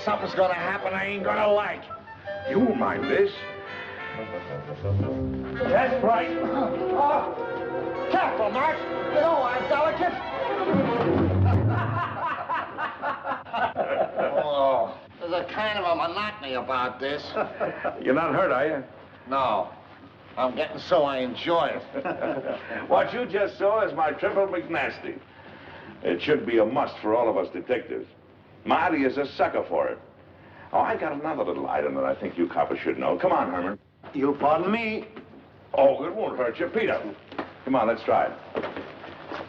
something's gonna happen I ain't gonna like. You won't mind this. That's right. Careful, Mark. You know I'm delicate. Oh, there's a kind of a monotony about this. You're not hurt, are you? No. I'm getting so I enjoy it. What you just saw is my triple McNasty. It should be a must for all of us detectives. Marty is a sucker for it. Oh, I got another little item that I think you coppers should know. Come on, Herman. You'll pardon me. Oh, it won't hurt you. Peter, come on, let's try it.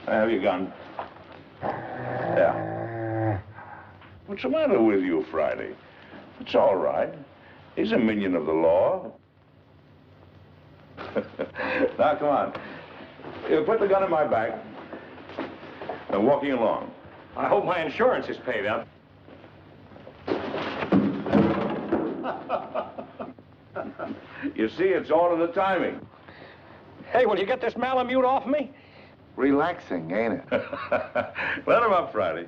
Have your gun. Yeah. What's the matter with you, Friday? It's all right. He's a minion of the law. Now, come on. You put the gun in my back. And walking along. I hope my insurance is paid up. You see, it's all in the timing. Hey, will you get this Malamute off me? Relaxing, ain't it? Let him up, Friday.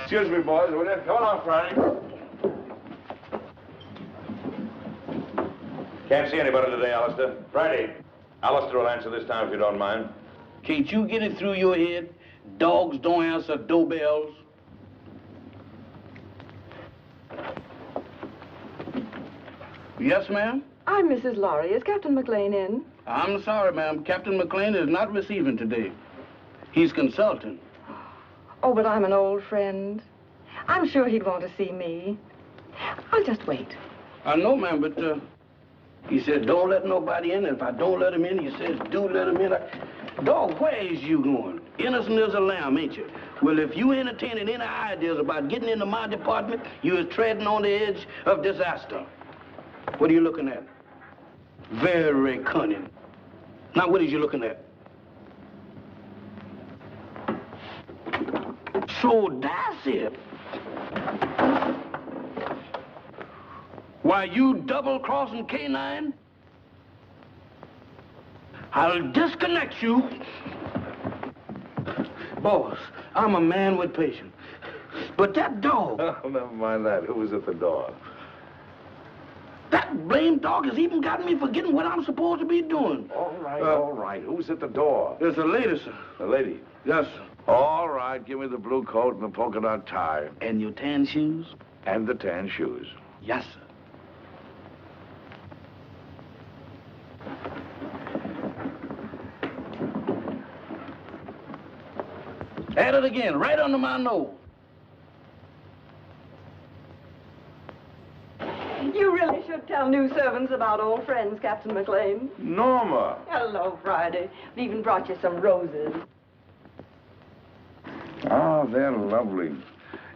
Excuse me, boys, will you? Come along, Friday. Can't see anybody today, Alistair. Friday. Alistair will answer this time if you don't mind. Can't you get it through your head? Dogs don't answer doorbells. Yes, ma'am? I'm Mrs. Laurie. Is Captain McLean in? I'm sorry, ma'am. Captain McLean is not receiving today. He's consulting. Oh, but I'm an old friend. I'm sure he'd want to see me. I'll just wait. I know, ma'am, but he said don't let nobody in. And if I don't let him in, he says do let him in. Dog, where is you going? Innocent as a lamb, ain't you? Well, if you entertaining any ideas about getting into my department, you is treading on the edge of disaster. What are you looking at? Very cunning. Now, what is you looking at? So that's it. Why, you double-crossing K9? I'll disconnect you. Boss, I'm a man with patience. But that dog... Oh, never mind that. Who was at the door? That blamed dog has even got me forgetting what I'm supposed to be doing. All right. Who's at the door? There's a lady, sir. The lady? Yes, sir. All right, give me the blue coat and the polka dot tie. And your tan shoes? And the tan shoes. Yes, sir. At it again, right under my nose. You really should tell new servants about old friends, Captain McLean. Norma! Hello, Friday. We even brought you some roses. Oh, they're lovely.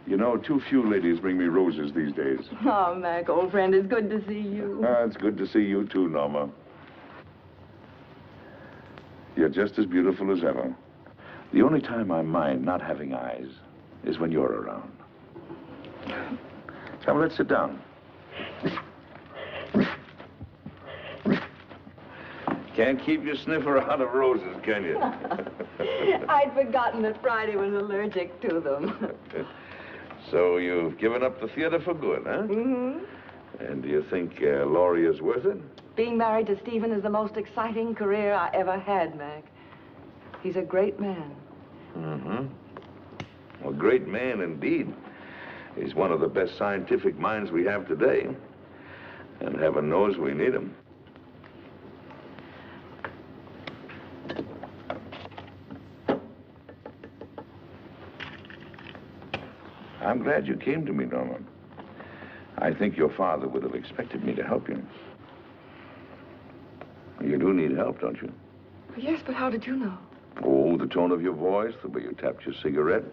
You know, too few ladies bring me roses these days. Oh, Mac, old friend, it's good to see you. It's good to see you too, Norma. You're just as beautiful as ever. The only time I mind not having eyes is when you're around. Come, let's sit down. Can't keep your sniffer out of roses, can you? I'd forgotten that Friday was allergic to them. So you've given up the theater for good, huh? Mm-hmm. And do you think Laurie is worth it? Being married to Stephen is the most exciting career I ever had, Mac. He's a great man. Mm-hmm. A great man indeed. He's one of the best scientific minds we have today. And heaven knows we need him. I'm glad you came to me, Norma. I think your father would have expected me to help you. You do need help, don't you? Yes, but how did you know? Oh, the tone of your voice, the way you tapped your cigarette.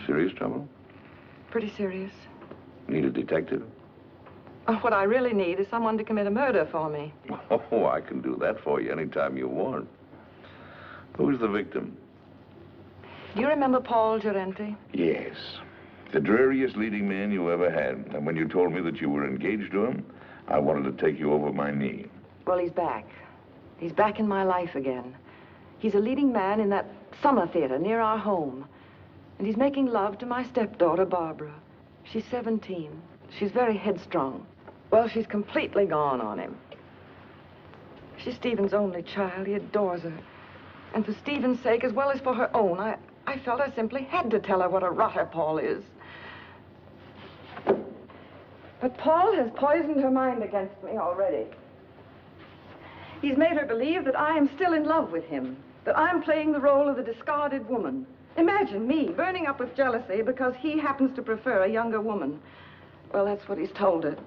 Serious trouble? Pretty serious. Need a detective? What I really need is someone to commit a murder for me. Oh, I can do that for you anytime you want. Who's the victim? Do you remember Paul Gerenti? Yes. The dreariest leading man you ever had. And when you told me that you were engaged to him, I wanted to take you over my knee. Well, he's back. He's back in my life again. He's a leading man in that summer theater near our home. And he's making love to my stepdaughter, Barbara. She's 17. She's very headstrong. Well, she's completely gone on him. She's Stephen's only child. He adores her. And for Stephen's sake, as well as for her own, I felt I simply had to tell her what a rotter Paul is. But Paul has poisoned her mind against me already. He's made her believe that I am still in love with him, that I'm playing the role of the discarded woman. Imagine me burning up with jealousy because he happens to prefer a younger woman. Well, that's what he's told her.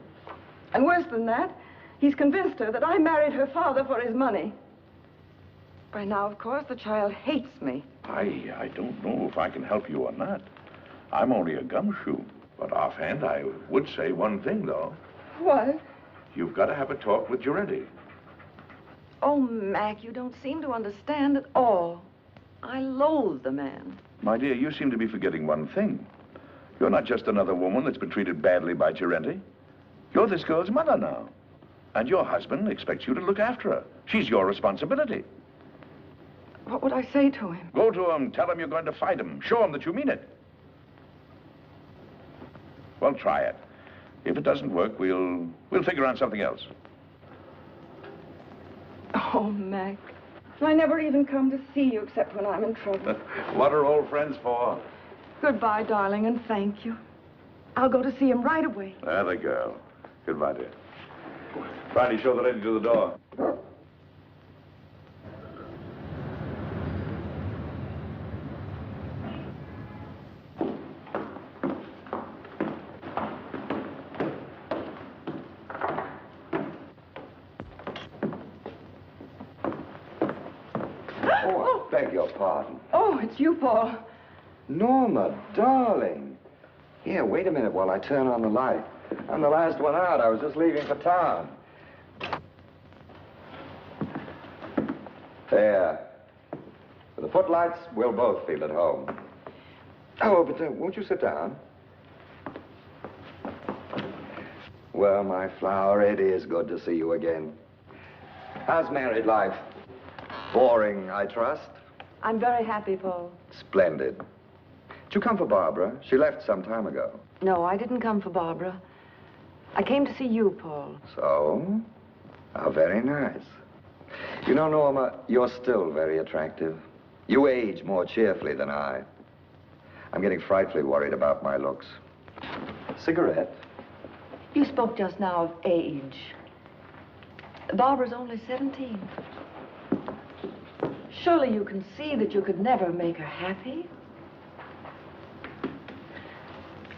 And worse than that, he's convinced her that I married her father for his money. By now, of course, the child hates me. I don't know if I can help you or not. I'm only a gumshoe. But offhand, I would say one thing, though. What? You've got to have a talk with Giretti. Oh, Mac, you don't seem to understand at all. I loathe the man. My dear, you seem to be forgetting one thing. You're not just another woman that's been treated badly by Giretti. You're this girl's mother now. And your husband expects you to look after her. She's your responsibility. What would I say to him? Go to him, tell him you're going to fight him. Show him that you mean it. Well, try it. If it doesn't work, we'll figure out something else. Oh, Mac. I never even come to see you except when I'm in trouble. What are old friends for? Goodbye, darling, and thank you. I'll go to see him right away. The girl. Goodbye, dear. Friday, show the lady to the door. Oh, I beg your pardon. Oh, it's you, Paul. Norma, darling. Here, wait a minute while I turn on the light. I'm the last one out. I was just leaving for town. There. With the footlights, we'll both feel at home. Oh, but won't you sit down? Well, my flower, it is good to see you again. How's married life? Boring, I trust? I'm very happy, Paul. Splendid. Did you come for Barbara? She left some time ago. No, I didn't come for Barbara. I came to see you, Paul. So? How very nice. You know, Norma, you're still very attractive. You age more cheerfully than I. I'm getting frightfully worried about my looks. Cigarette? You spoke just now of age. Barbara's only 17. Surely you can see that you could never make her happy.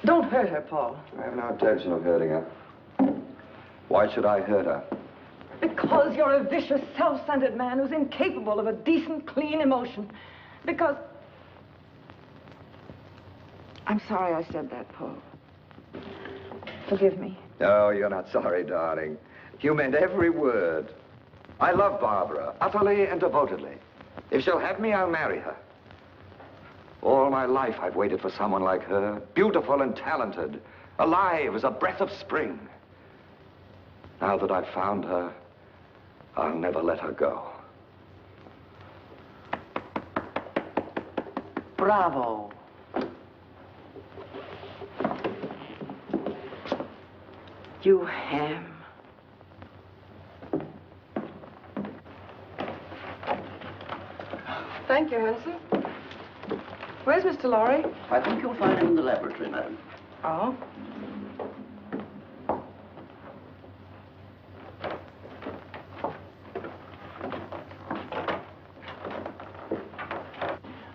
Don't hurt her, Paul. I have no intention of hurting her. Why should I hurt her? Because you're a vicious, self-centered man who's incapable of a decent, clean emotion. Because... I'm sorry I said that, Paul. Forgive me. No, you're not sorry, darling. You meant every word. I love Barbara, utterly and devotedly. If she'll have me, I'll marry her. All my life, I've waited for someone like her, beautiful and talented, alive as a breath of spring. Now that I've found her, I'll never let her go. Bravo. You ham. Thank you, Hanson. Where's Mr. Lorry? I think you'll find him in the laboratory, madam. Oh?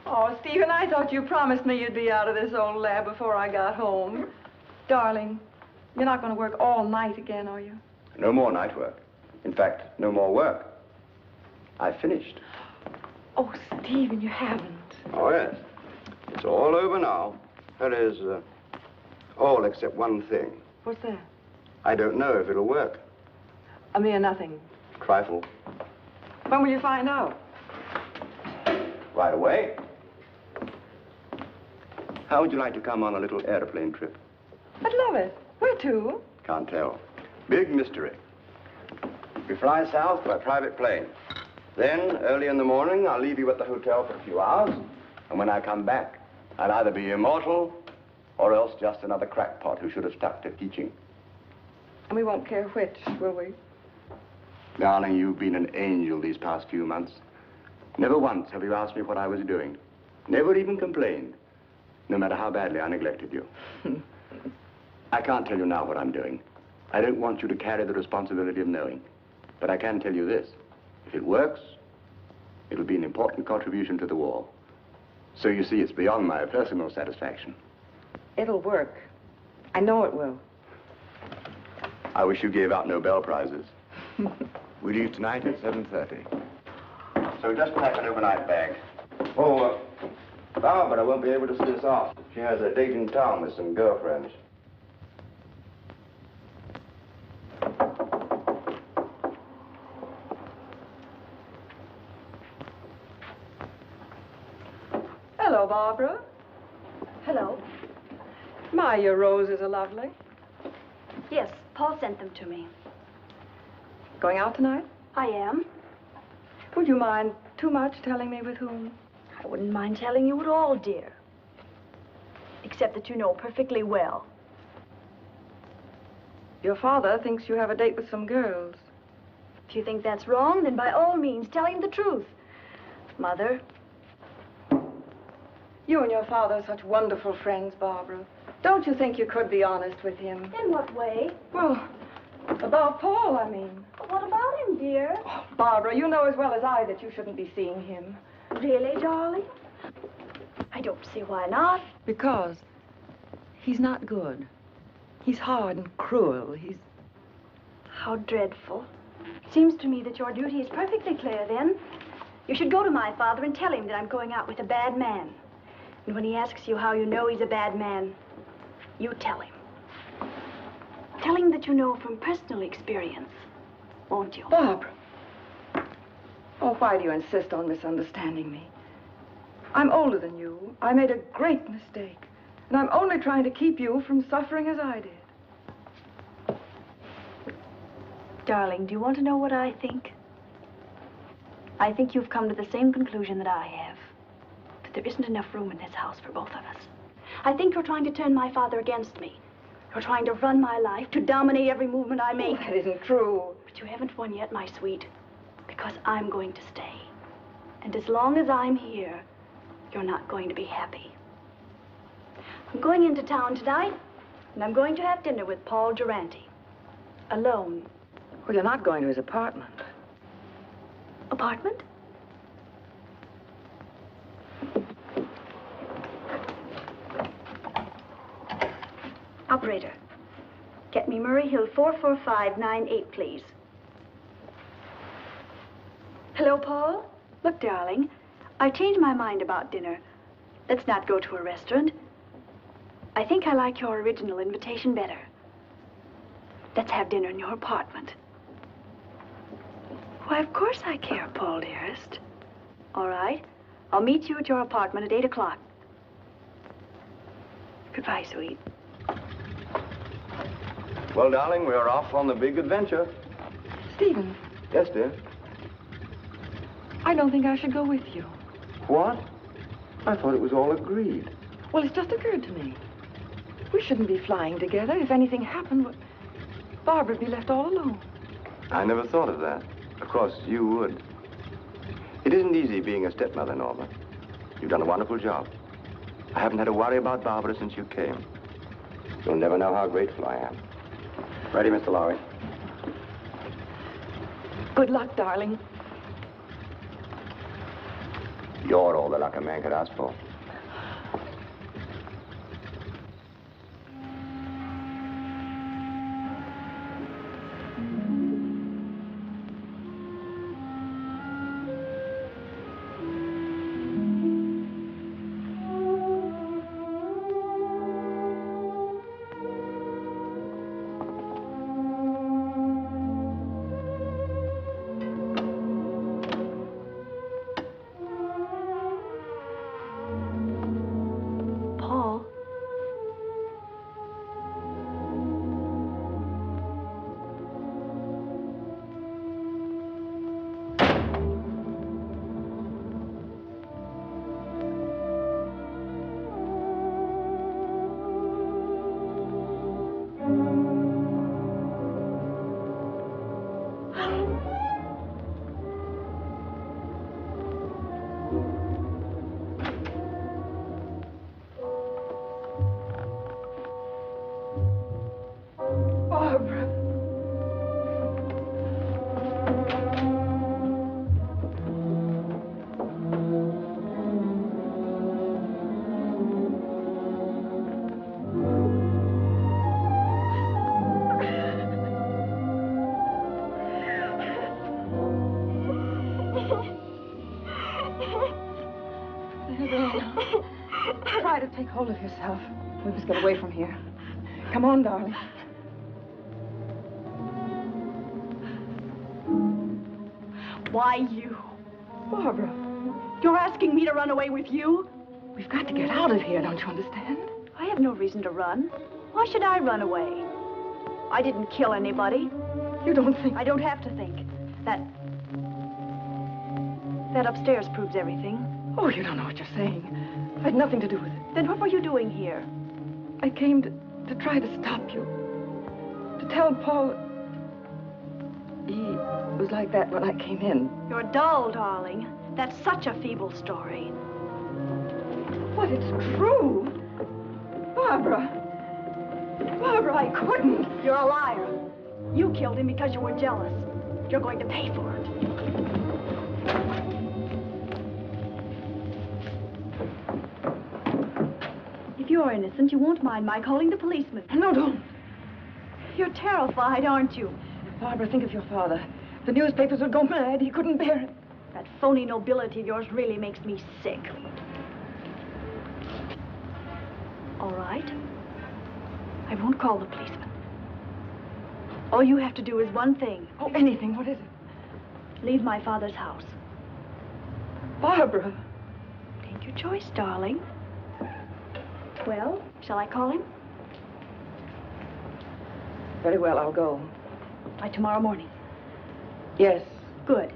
Oh, Stephen, I thought you promised me you'd be out of this old lab before I got home. Darling, you're not going to work all night again, are you? No more night work. In fact, no more work. I've finished. Oh, Stephen, you haven't. Oh, yes. It's all over now. That is, all except one thing. What's that? I don't know if it'll work. A mere nothing. Trifle. When will you find out? Right away. How would you like to come on a little airplane trip? I'd love it. Where to? Can't tell. Big mystery. We fly south by private plane. Then, early in the morning, I'll leave you at the hotel for a few hours. And when I come back, I'll either be immortal or else just another crackpot who should have stuck to teaching. And we won't care which, will we? Darling, you've been an angel these past few months. Never once have you asked me what I was doing. Never even complained, no matter how badly I neglected you. I can't tell you now what I'm doing. I don't want you to carry the responsibility of knowing. But I can tell you this. If it works, it'll be an important contribution to the war. So you see, it's beyond my personal satisfaction. It'll work. I know it will. I wish you gave out Nobel Prizes. We leave tonight at 7:30. So just pack an overnight bag. Oh, Barbara won't be able to see us off. She has a date in town with some girlfriends. Hello, Barbara. Hello. My, your roses are lovely. Yes, Paul sent them to me. Going out tonight? I am. Would you mind too much telling me with whom? I wouldn't mind telling you at all, dear. Except that you know perfectly well. Your father thinks you have a date with some girls. If you think that's wrong, then by all means, tell him the truth. Mother. You and your father are such wonderful friends, Barbara. Don't you think you could be honest with him? In what way? Well, about Paul, I mean. What about him, dear? Oh, Barbara, you know as well as I that you shouldn't be seeing him. Really, darling? I don't see why not. Because he's not good. He's hard and cruel. He's... How dreadful. Seems to me that your duty is perfectly clear, then. You should go to my father and tell him that I'm going out with a bad man. And when he asks you how you know he's a bad man, you tell him. Tell him that you know from personal experience, won't you? Barbara. Oh, why do you insist on misunderstanding me? I'm older than you. I made a great mistake. And I'm only trying to keep you from suffering as I did. Darling, do you want to know what I think? I think you've come to the same conclusion that I have. That there isn't enough room in this house for both of us. I think you're trying to turn my father against me. You're trying to run my life, to dominate every movement I make. That isn't true. But you haven't won yet, my sweet. Because I'm going to stay. And as long as I'm here, you're not going to be happy. I'm going into town tonight, and I'm going to have dinner with Paul Durante. Alone. Well, you're not going to his apartment. Apartment? Operator, get me Murray Hill 44598, please. Hello, Paul? Look, darling, I've changed my mind about dinner. Let's not go to a restaurant. I think I like your original invitation better. Let's have dinner in your apartment. Why, of course I care, Paul, dearest. All right. I'll meet you at your apartment at 8 o'clock. Goodbye, sweet. Well, darling, we're off on the big adventure. Stephen, Yes, dear. I don't think I should go with you. What? I thought it was all agreed. Well, it's just occurred to me. We shouldn't be flying together. If anything happened, well, Barbara'd be left all alone. I never thought of that. Of course, you would. It isn't easy being a stepmother, Norma. You've done a wonderful job. I haven't had to worry about Barbara since you came. You'll never know how grateful I am. Ready, Mr. Lowry? Good luck, darling. You're all the luck a man could ask for. Take hold of yourself. We must get away from here. Come on, darling. Why you? Barbara, You're asking me to run away with you? we've got to get out of here, don't you understand? I have no reason to run. Why should I run away? I didn't kill anybody. You don't think... I don't have to think. That upstairs proves everything. Oh, you don't know what you're saying. I had nothing to do with it. Then what were you doing here? I came to try to stop you. To tell Paul... He was like that when I came in. You're dull, darling. That's such a feeble story. But it's true. Barbara. Barbara, I couldn't. You're a liar. You killed him because you were jealous. You're going to pay for it. If you're innocent, you won't mind my calling the policeman. No, don't. You're terrified, aren't you? Barbara, think of your father. The newspapers would go mad. He couldn't bear it. That phony nobility of yours really makes me sick. All right. I won't call the policeman. All you have to do is one thing. Oh, anything. What is it? Leave my father's house. Barbara. Take your choice, darling. Well, shall I call him? Very well, I'll go. By tomorrow morning. Yes. Good.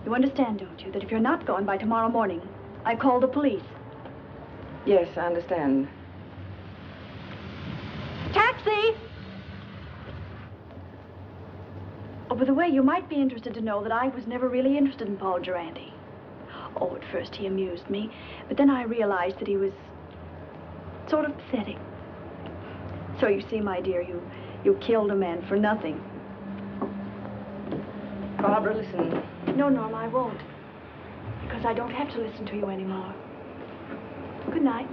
You understand, don't you, that if you're not gone by tomorrow morning, I call the police. Yes, I understand. Taxi! Oh, by the way, you might be interested to know that I was never really interested in Paul Durante. Oh, at first he amused me, but then I realized that he was sort of pathetic. So you see, my dear, you killed a man for nothing. Barbara, listen. No, Norma, I won't. Because I don't have to listen to you anymore. Good night.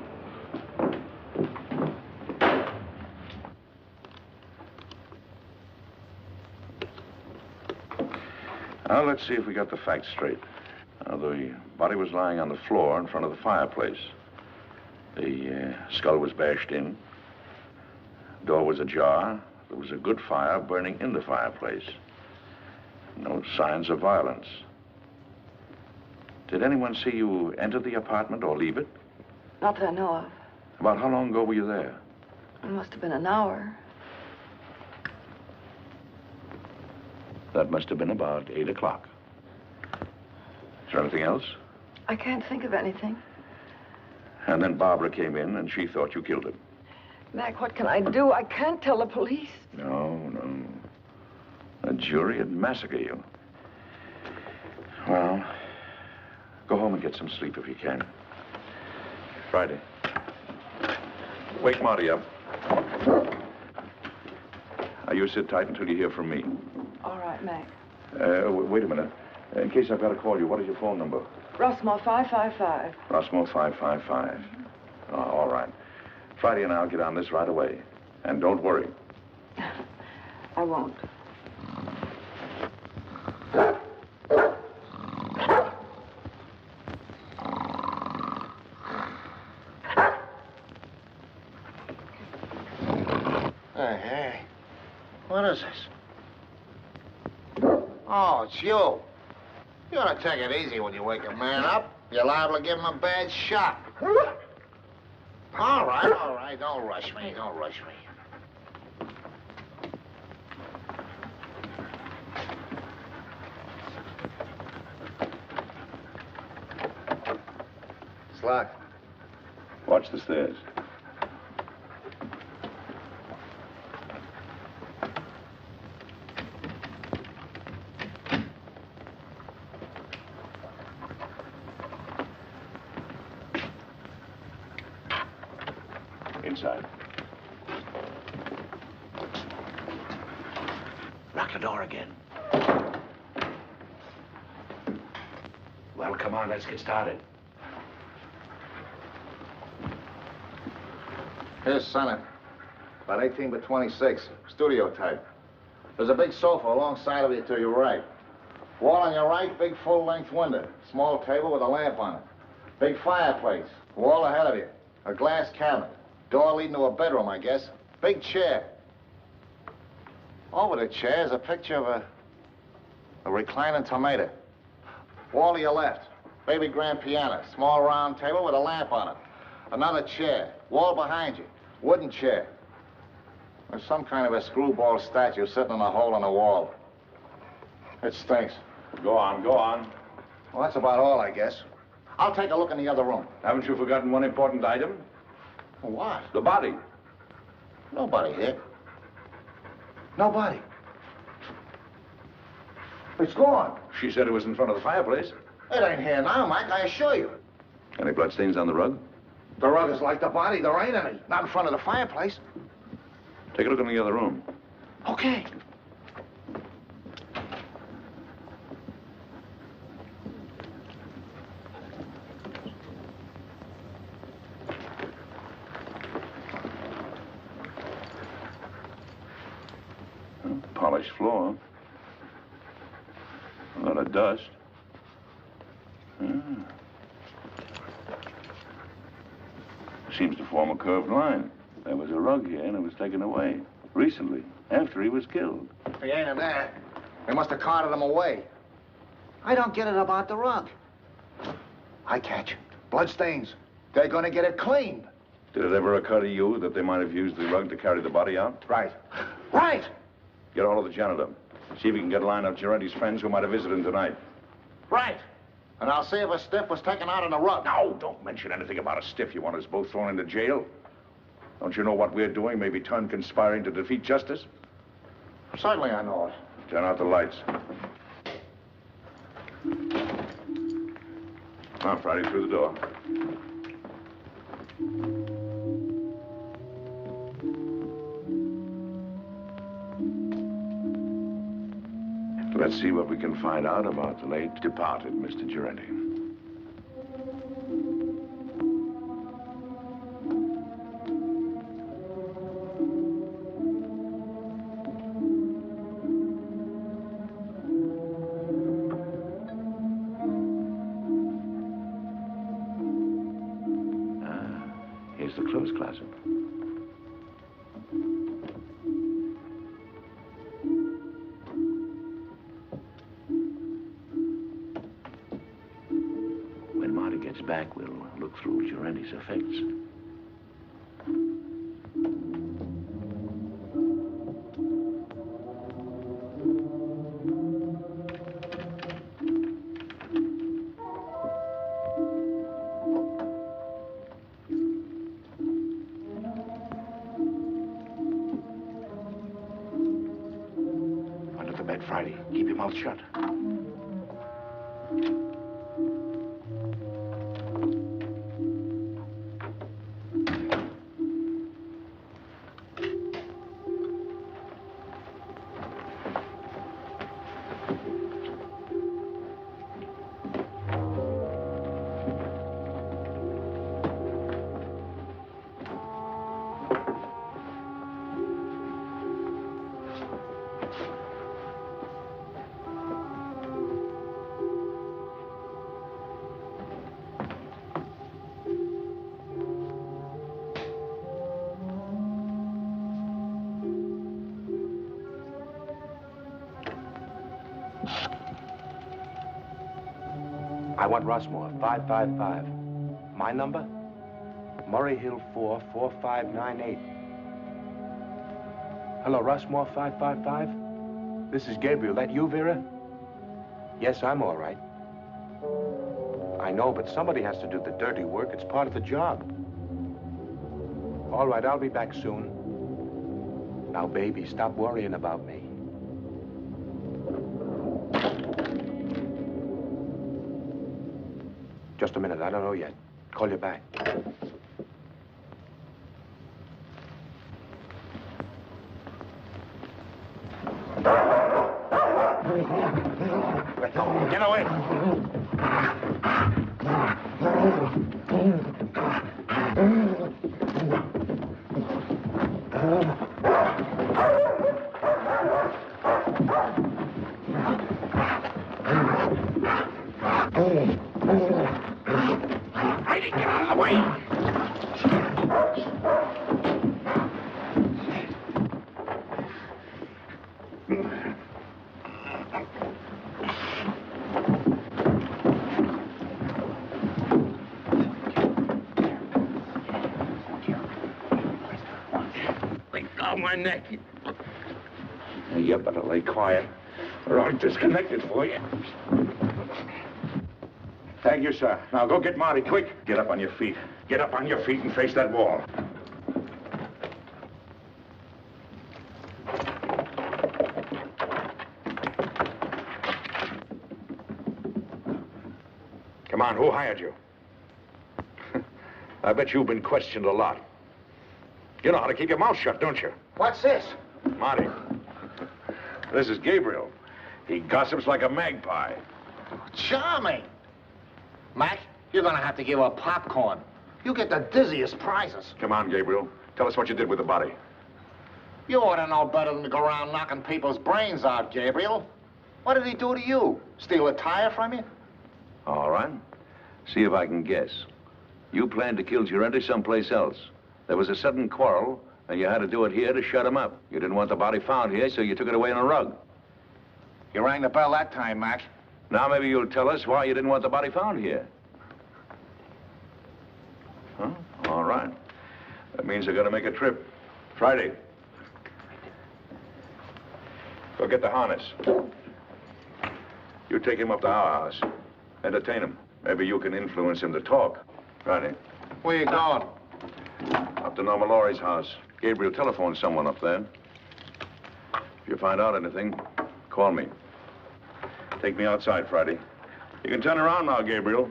Now, let's see if we got the facts straight. The body was lying on the floor in front of the fireplace. The skull was bashed in. Door was ajar. There was a good fire burning in the fireplace. No signs of violence. Did anyone see you enter the apartment or leave it? Not that I know of. About how long ago were you there? It must have been an hour. That must have been about 8 o'clock. Is there anything else? I can't think of anything. And then Barbara came in and she thought you killed him. Mac, what can I do? I can't tell the police. No. A jury would massacre you. Well, go home and get some sleep if you can. Friday. Wake Marty up. Now, you sit tight until you hear from me. All right, Mac. Wait a minute. In case I've got to call you, what is your phone number? Rossmore 555. Rossmore 555. Oh, all right. Friday and I'll get on this right away. And don't worry. I won't. Hey. What is this? Oh, it's you. You ought to take it easy when you wake a man up. You're liable to give him a bad shock. All right. Don't rush me. It's locked. Watch the stairs. Inside. Lock the door again. Well, come on, let's get started. Here's Senate. About 18 by 26. Studio type. There's a big sofa alongside of you to your right. Wall on your right, big full-length window. Small table with a lamp on it. Big fireplace. Wall ahead of you. A glass cabinet. Door leading to a bedroom, I guess. Big chair. Over the chair is a picture of a reclining tomato. Wall to your left. Baby grand piano. Small round table with a lamp on it. Another chair. Wall behind you. Wooden chair. There's some kind of a screwball statue sitting in a hole in the wall. It stinks. Go on, go on. Well, that's about all, I guess. I'll take a look in the other room. Haven't you forgotten one important item? What? The body. Nobody here. Nobody. It's gone. She said it was in front of the fireplace. It ain't here now, Mike, I assure you. Any bloodstains on the rug? The rug is like the body. There ain't any. Not in front of the fireplace. Take a look in the other room. Okay. Polished floor. A lot of dust. Seems to form a curved line. There was a rug here and it was taken away. Recently, after he was killed. If he ain't in there, they must have carted him away. I don't get it about the rug. I catch. Bloodstains. They're gonna get it cleaned. Did it ever occur to you that they might have used the rug to carry the body out? Right. Right! Get hold of the janitor. See if you can get a line of Giorenti's friends who might have visited him tonight. Right. And I'll see if a stiff was taken out on the rug. No, don't mention anything about a stiff. You want us both thrown into jail? Don't you know what we're doing may be turned conspiring to defeat justice? Certainly I know it. Turn out the lights. Now, Friday, through the door. Let's see what we can find out about the late departed Mr. Giorenti. Here's the clothes closet. When Marty gets back, we'll look through Giorenti's effects. Friday, keep your mouth shut. I want Rossmore, 555. My number? Murray Hill 4, 4598. Hello, Rossmore, 555? This is Gabriel. That you, Vera? Yes, I'm all right. I know, but somebody has to do the dirty work. It's part of the job. All right, I'll be back soon. Now, baby, stop worrying about me. Just a minute, I don't know yet. Call you back. Get away! Get out of the way! my neck. You better lay quiet, or I'll disconnect it for you. Thank you, sir. Now go get Marty, quick. Get up on your feet. Get up on your feet and face that wall. Come on, who hired you? I bet you've been questioned a lot. You know how to keep your mouth shut, don't you? What's this? Marty, this is Gabriel. He gossips like a magpie. Charming. Mac, you're gonna have to give up popcorn. You get the dizziest prizes. Come on, Gabriel. Tell us what you did with the body. You ought to know better than to go around knocking people's brains out, Gabriel. What did he do to you? Steal a tire from you? All right. See if I can guess. You planned to kill Girenti someplace else. There was a sudden quarrel, and you had to do it here to shut him up. You didn't want the body found here, so you took it away on a rug. You rang the bell that time, Mac. Now maybe you'll tell us why you didn't want the body found here. Huh? All right. That means they're going to make a trip. Friday. Go get the harness. You take him up to our house. Entertain him. Maybe you can influence him to talk. Friday. Where you going? Up to Norma Laurie's house. Gabriel telephoned someone up there. If you find out anything, call me. Take me outside, Friday. You can turn around now, Gabriel.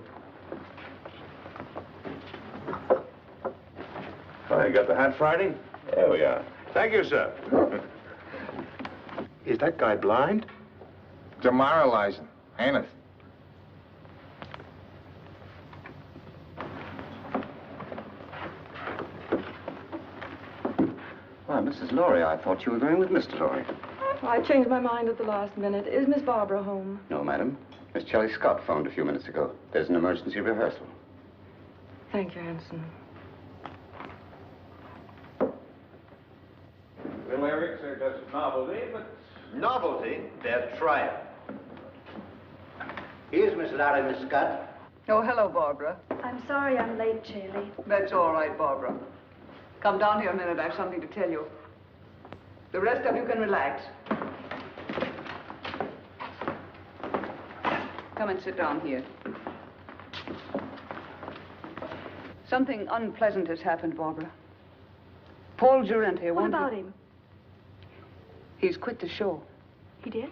Oh, you got the hat, Friday? There we are. Thank you, sir. Is that guy blind? Demoralizing, ain't it? Why, Mrs. Laurie, I thought you were going with Mr. Laurie. I changed my mind at the last minute. Is Miss Barbara home? No, madam. Miss Shelley Scott phoned a few minutes ago. There's an emergency rehearsal. Thank you, Hanson. The lyrics are just novelty, but... Novelty? They're trial. Here's Miss Larry, Miss Scott. Oh, hello, Barbara. I'm sorry I'm late, Chaley. That's all right, Barbara. Come down here a minute. I have something to tell you. The rest of you can relax. Come and sit down here. Something unpleasant has happened, Barbara. Paul Girenti What about him? He's quit the show. He did?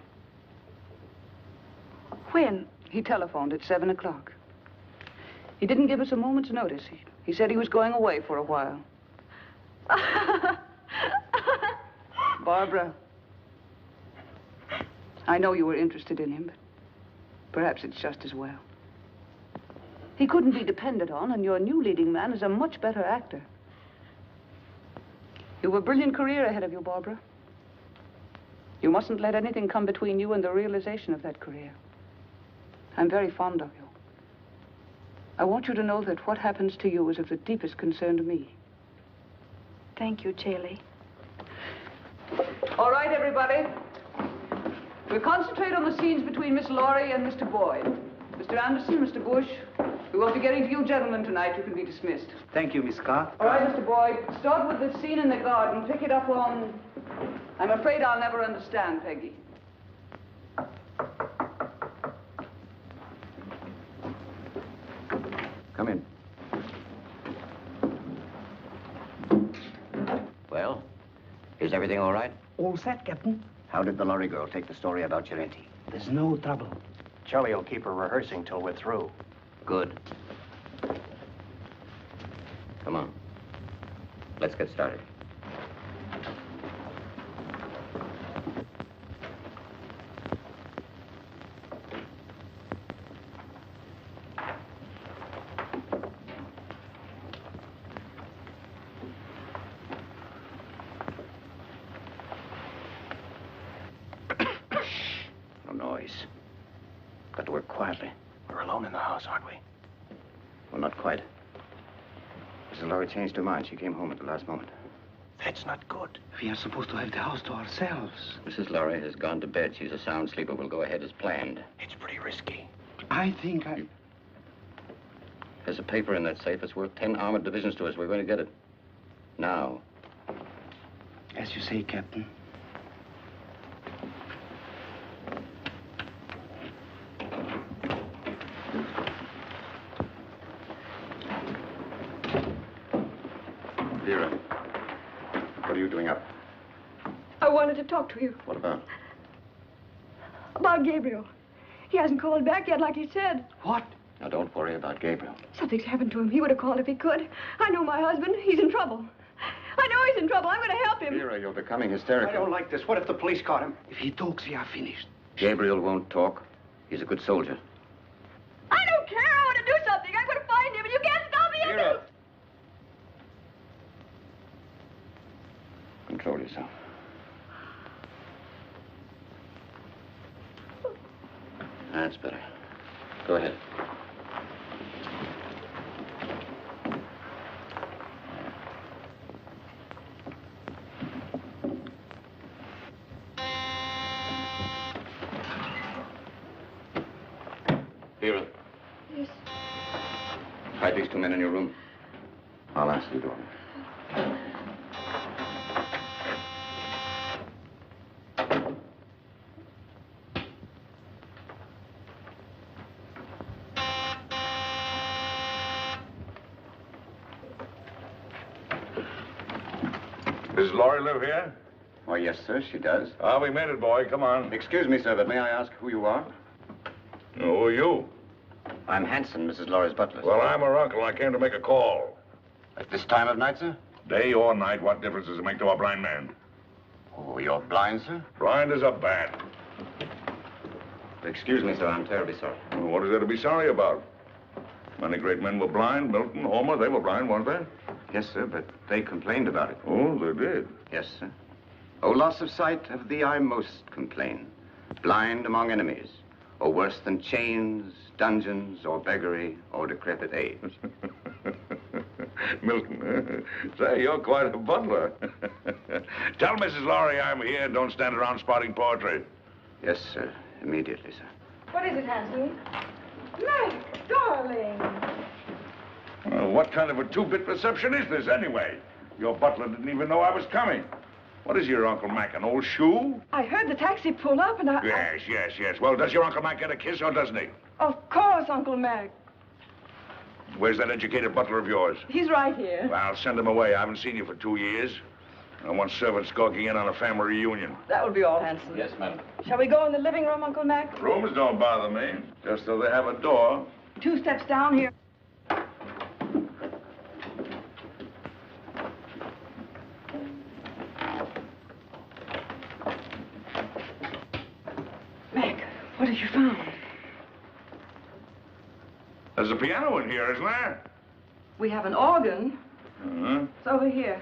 When? He telephoned at 7 o'clock. He didn't give us a moment's notice. He said he was going away for a while. Barbara, I know you were interested in him, but perhaps it's just as well. He couldn't be depended on, and your new leading man is a much better actor. You have a brilliant career ahead of you, Barbara. You mustn't let anything come between you and the realization of that career. I'm very fond of you. I want you to know that what happens to you is of the deepest concern to me. Thank you, Chaley. All right, everybody. We'll concentrate on the scenes between Miss Laurie and Mr. Boyd. Mr. Anderson, Mr. Bush, we won't be getting to you gentlemen tonight. You can be dismissed. Thank you, Miss Scott. All right, Mr. Boyd, start with the scene in the garden. Pick it up on... I'm afraid I'll never understand, Peggy. Come in. Well, is everything all right? All set, Captain. How did the lorry girl take the story about Girenti? There's no trouble. Charlie will keep her rehearsing till we're through. Good. Come on. Let's get started. Got to work quietly. We're alone in the house, aren't we? Well, not quite. Mrs. Laurie changed her mind. She came home at the last moment. That's not good. We are supposed to have the house to ourselves. Mrs. Laurie has gone to bed. She's a sound sleeper. We'll go ahead as planned. It's pretty risky. I think There's a paper in that safe. It's worth 10 armored divisions to us. We're going to get it. Now. As you say, Captain. Vera, what are you doing up? I wanted to talk to you What about? about Gabriel. He hasn't called back yet like he said. What? Now, don't worry about Gabriel. Something's happened to him. He would have called if he could. I know my husband. He's in trouble. I know he's in trouble. I'm going to help him. Vera, you're becoming hysterical. I don't like this. What if the police caught him? If he talks, we are finished. Gabriel won't talk. He's a good soldier. I don't care. I want to do something. I'm going to find him, and you can't stop me. Vera! Control yourself. That's better. Go ahead. Vera. Yes. Hide these two men in your room. I'll ask you, daughter. Does Laurie live here? Why, yes, sir, she does. Ah, we made it, boy. Come on. Excuse me, sir, but may I ask who you are? Who are you? I'm Hanson, Mrs. Laurie's butler. Well, I'm her uncle. I came to make a call. At this time of night, sir? Day or night, what difference does it make to a blind man? Oh, you're blind, sir? Blind as a bat. Excuse me, sir, I'm terribly sorry. Well, what is there to be sorry about? Many great men were blind. Milton, Homer, they were blind, weren't they? Yes, sir, but they complained about it. Oh, they did? Yes, sir. Oh, loss of sight, of thee I most complain. Blind among enemies, or worse than chains, dungeons, or beggary, or decrepit age. Milton, say, you're quite a butler. Tell Mrs. Laurie I'm here. Don't stand around spouting poetry. Yes, sir. Immediately, sir. What is it, Hanson? Meg, darling. Well, what kind of a two-bit reception is this, anyway? Your butler didn't even know I was coming. What is your Uncle Mac, an old shoe? I heard the taxi pull up and Yes. Well, does your Uncle Mac get a kiss or doesn't he? Of course, Uncle Mac. Where's that educated butler of yours? He's right here. Well, send him away. I haven't seen you for 2 years. I don't want servants skulking in on a family reunion. That will be all, Hanson. Yes, madam. Shall we go in the living room, Uncle Mac? Rooms don't bother me, just so they have a door. 2 steps down here. Mac, what have you found? There's a piano in here, isn't there? We have an organ. Uh-huh. It's over here.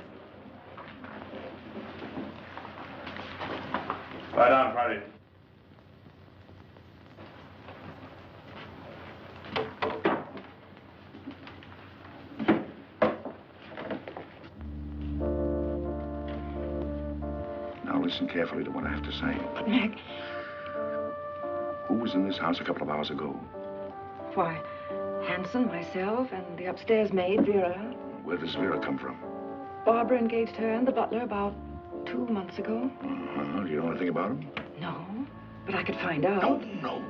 Lie down, Friday. Now listen carefully to what I have to say. But, Mac... Who was in this house a couple of hours ago? Why, Hanson, myself, and the upstairs maid, Vera. Where does Vera come from? Barbara engaged her and the butler about 2 months ago. Uh-huh. Do you know anything about him? No, but I could find out. No.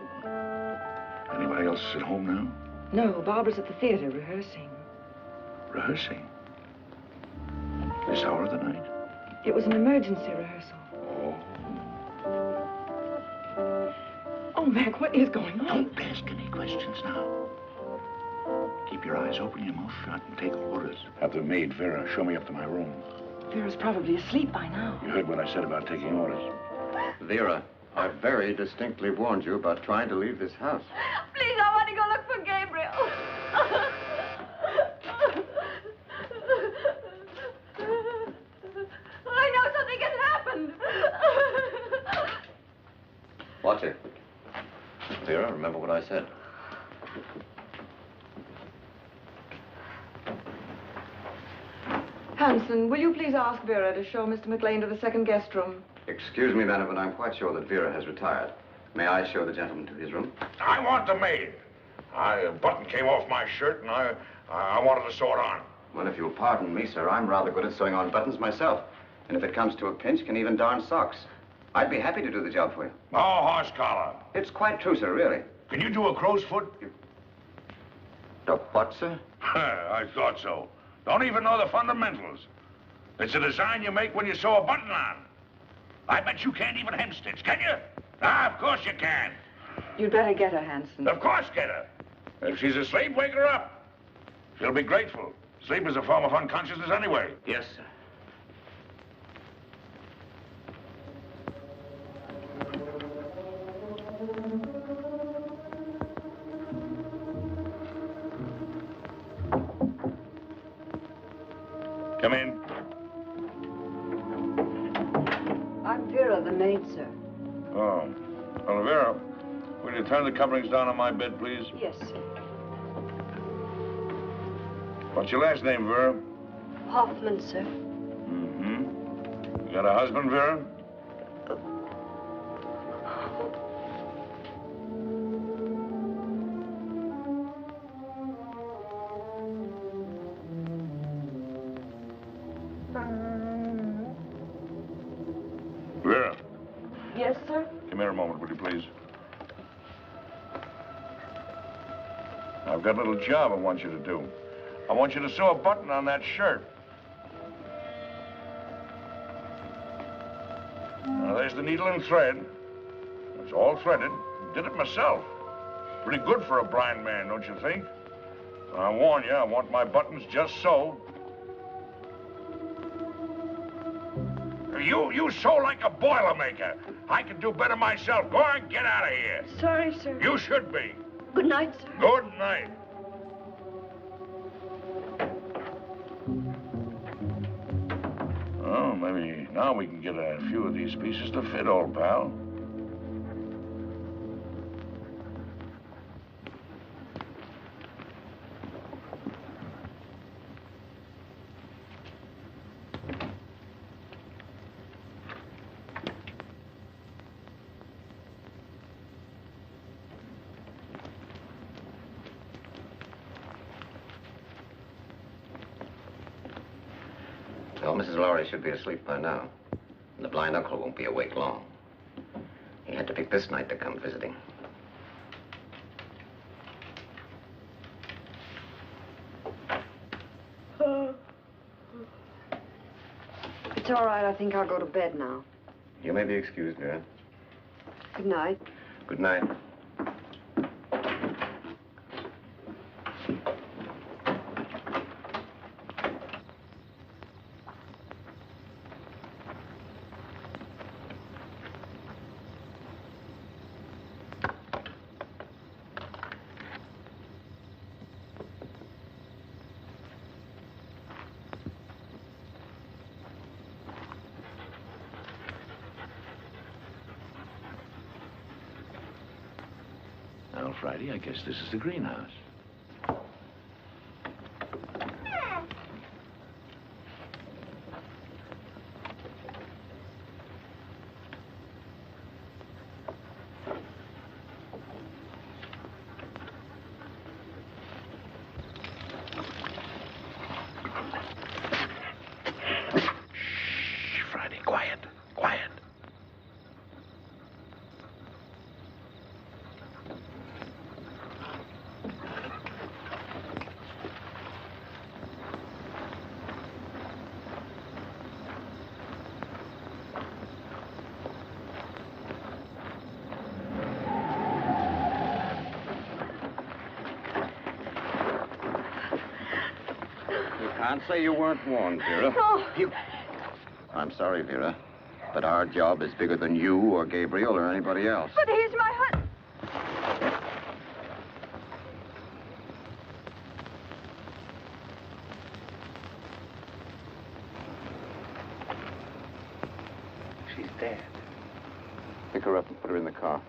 Anybody else at home now? No, Barbara's at the theater rehearsing. Rehearsing? This hour of the night? It was an emergency rehearsal. Oh, Mac, what is going on? Don't ask any questions now. Keep your eyes open, your mouth shut, and take orders. Have the maid, Vera, show me up to my room. Vera's probably asleep by now. You heard what I said about taking orders. Vera, I very distinctly warned you about trying to leave this house. Please, I want to go look for Gabriel. I know something has happened. Watch it. Vera, remember what I said. Hanson, will you please ask Vera to show Mr. McLean to the second guest room? Excuse me, madam, but I'm quite sure that Vera has retired. May I show the gentleman to his room? I want the maid. A button came off my shirt, and I wanted to sew it on. Well, if you'll pardon me, sir, I'm rather good at sewing on buttons myself. And if it comes to a pinch, can even darn socks. I'd be happy to do the job for you. No horse collar. It's quite true, sir, really. Can you do a crow's foot? The what, sir? I thought so. Don't even know the fundamentals. It's a design you make when you sew a button on. I bet you can't even hem stitch, can you? Ah, of course you can. You'd better get her, Hanson. Of course get her. If she's asleep, wake her up. She'll be grateful. Sleep is a form of unconsciousness anyway. Yes, sir. Come in. I'm Vera, the maid, sir. Oh. Well, Vera, will you turn the coverings down on my bed, please? Yes, sir. What's your last name, Vera? Hoffman, sir. Mm-hmm. You got a husband, Vera? Vera, Yes, sir. come here a moment, will you, please? I've got a little job I want you to do. I want you to sew a button on that shirt. Now, there's the needle and thread. It's all threaded. Did it myself. Pretty good for a blind man, don't you think? I warn you, I want my buttons just so. You sew like a Boilermaker. I can do better myself. Go on, get out of here. Sorry, sir. You should be. Good night, sir. Good night. Oh, maybe now we can get a few of these pieces to fit, old pal. Well, Mrs. Lowry should be asleep by now. And the blind uncle won't be awake long. He had to pick this night to come visiting. It's all right. I think I'll go to bed now. You may be excused, Vera. Good night. Good night. Well, Friday, I guess this is the greenhouse. Shh, Friday, quiet, quiet. Can't say you weren't warned, Vera. No. I'm sorry, Vera, but our job is bigger than you or Gabriel or anybody else. But he's my husband. She's dead. Pick her up and put her in the car.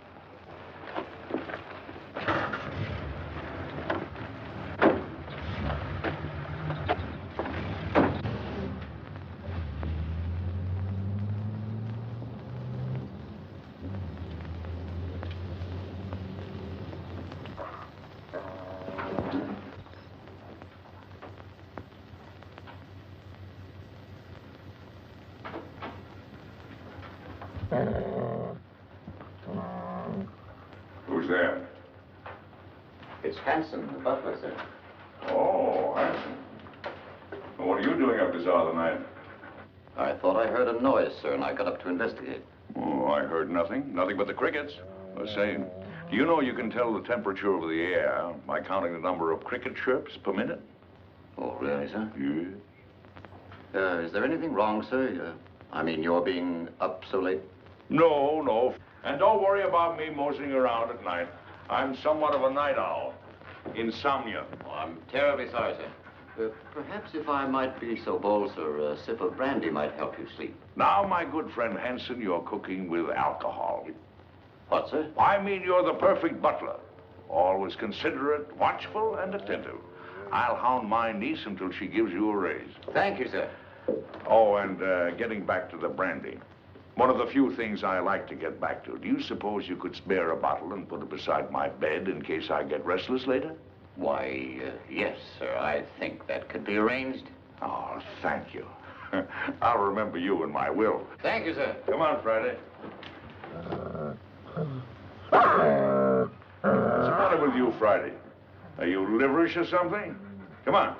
Who's there? It's Hanson, the butler, sir. Oh, Hanson. What are you doing up this hour of the night? I thought I heard a noise, sir, and I got up to investigate. Oh, I heard nothing. Nothing but the crickets. I was saying, do you know you can tell the temperature of the air by counting the number of cricket chirps per minute? Oh, really, sir? Yes. Is there anything wrong, sir? I mean, you're being up so late? No, no. And don't worry about me moseying around at night. I'm somewhat of a night owl. Insomnia. Oh, I'm terribly sorry, sir. Perhaps if I might be so bold, sir, a sip of brandy might help you sleep. Now, my good friend Hanson, you're cooking with alcohol. What, sir? I mean, you're the perfect butler. Always considerate, watchful, and attentive. I'll hound my niece until she gives you a raise. Thank you, sir. Oh, and getting back to the brandy. One of the few things I like to get back to. Do you suppose you could spare a bottle and put it beside my bed in case I get restless later? Why, yes, sir. I think that could be arranged. Oh, thank you. I'll remember you in my will. Thank you, sir. Come on, Friday. What's the matter with you, Friday? Are you liverish or something? Come on.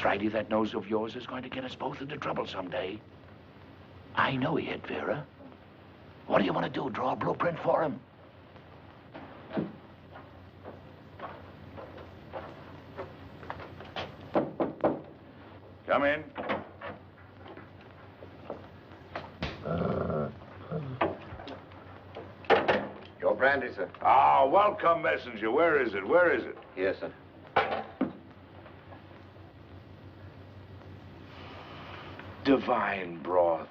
Friday, that nose of yours is going to get us both into trouble someday. I know he hit Vera. What do you want to do, draw a blueprint for him? Come in. Your brandy, sir. Ah, welcome, messenger. Where is it? Where is it? Yes, sir. Divine broth.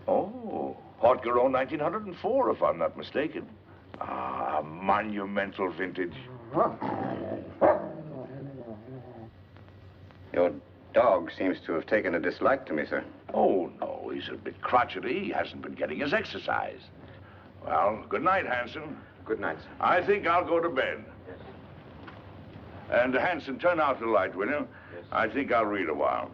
Oh, Haute Garonne 1904, if I'm not mistaken. Ah, a monumental vintage. Your dog seems to have taken a dislike to me, sir. Oh, no, he's a bit crotchety. He hasn't been getting his exercise. Well, good night, Hanson. Good night, sir. I think I'll go to bed. Yes. And, Hanson, turn out the light, will you? Yes. I think I'll read a while.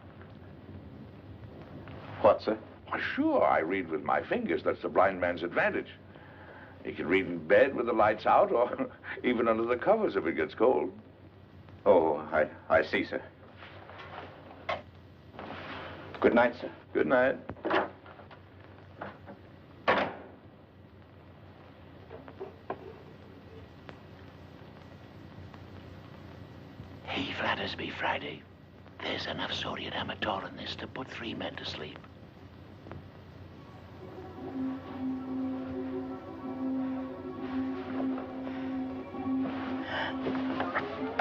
What, sir? Well, sure, I read with my fingers. That's the blind man's advantage. He can read in bed with the lights out or even under the covers if it gets cold. Oh, I see, sir. Good night, sir. Good night. He flatters me, Friday. There's enough sodium amytal in this to put 3 men to sleep.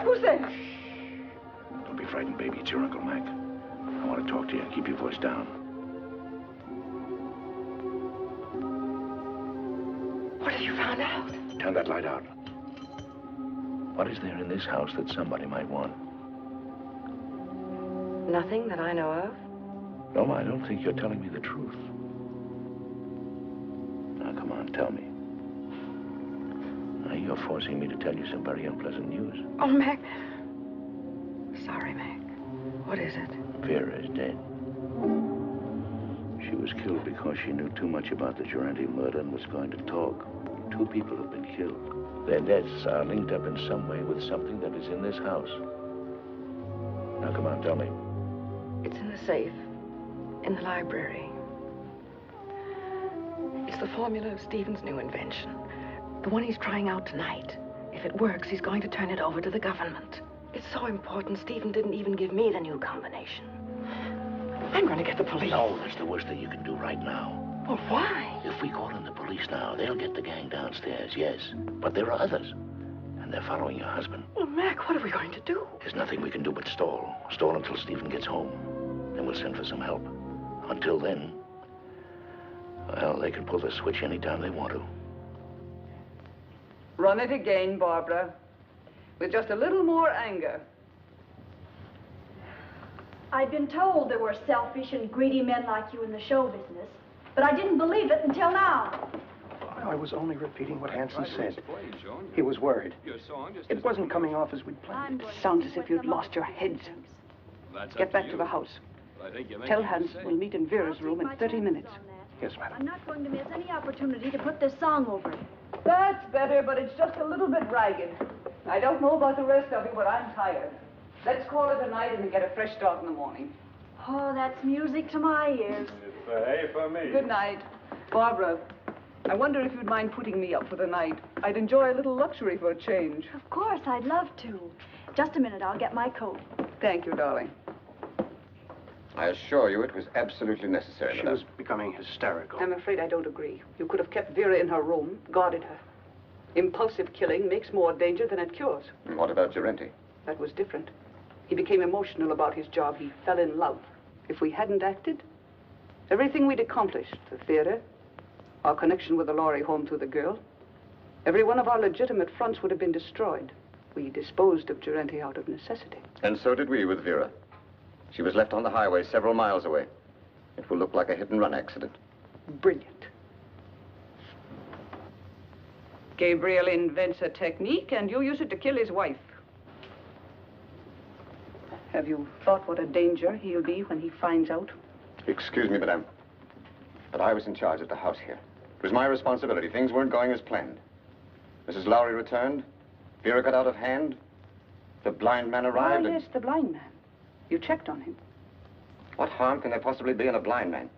Who's there? Don't be frightened, baby. It's your Uncle Mac. I want to talk to you. Keep your voice down. What have you found out? Turn that light out. What is there in this house that somebody might want? Nothing that I know of. No, I don't think you're telling me the truth. Now, come on, tell me. Now, you're forcing me to tell you some very unpleasant news. Oh, Mac. Sorry, Mac. What is it? Vera is dead. She was killed because she knew too much about the Durante murder and was going to talk. 2 people have been killed. Their deaths are linked up in some way with something that is in this house. Now, come on, tell me. It's in the safe. In the library. It's the formula of Stephen's new invention. The one he's trying out tonight. If it works, he's going to turn it over to the government. It's so important, Stephen didn't even give me the new combination. I'm going to get the police. No, that's the worst thing you can do right now. Well, why? If we call in the police now, they'll get the gang downstairs, yes. But there are others. And they're following your husband. Well, Mac, what are we going to do? There's nothing we can do but stall. Stall until Stephen gets home. Then we'll send for some help. Until then, well, they can pull the switch anytime they want to. Run it again, Barbara. With just a little more anger. I'd been told there were selfish and greedy men like you in the show business, but I didn't believe it until now. I was only repeating what Hanson said. He was worried. It wasn't coming off as we'd planned. It sounds as if you'd lost your heads. Get back to the house. Tell Hans we'll meet in Vera's room in 30 minutes. Yes, madam. I'm not going to miss any opportunity to put this song over. That's better, but it's just a little bit ragged. I don't know about the rest of you, but I'm tired. Let's call it a night and get a fresh start in the morning. Oh, that's music to my ears. It's A for me. Good night. Barbara, I wonder if you'd mind putting me up for the night. I'd enjoy a little luxury for a change. Of course, I'd love to. Just a minute, I'll get my coat. Thank you, darling. I assure you it was absolutely necessary, She madame. was becoming hysterical. I'm afraid I don't agree. You could have kept Vera in her room, guarded her. Impulsive killing makes more danger than it cures. And what about Gerenti? That was different. He became emotional about his job. He fell in love. If we hadn't acted, everything we'd accomplished, the theater, our connection with the Laurie home through the girl, every one of our legitimate fronts would have been destroyed. We disposed of Gerenti out of necessity. And so did we with Vera. She was left on the highway several miles away. It will look like a hit-and-run accident. Brilliant. Gabriel invents a technique, and you use it to kill his wife. Have you thought what a danger he'll be when he finds out? Excuse me, madame, but I was in charge of the house here. It was my responsibility. Things weren't going as planned. Mrs. Lowry returned. Vera got out of hand. The blind man arrived. Oh, yes, the blind man. You checked on him. What harm can there possibly be in a blind man?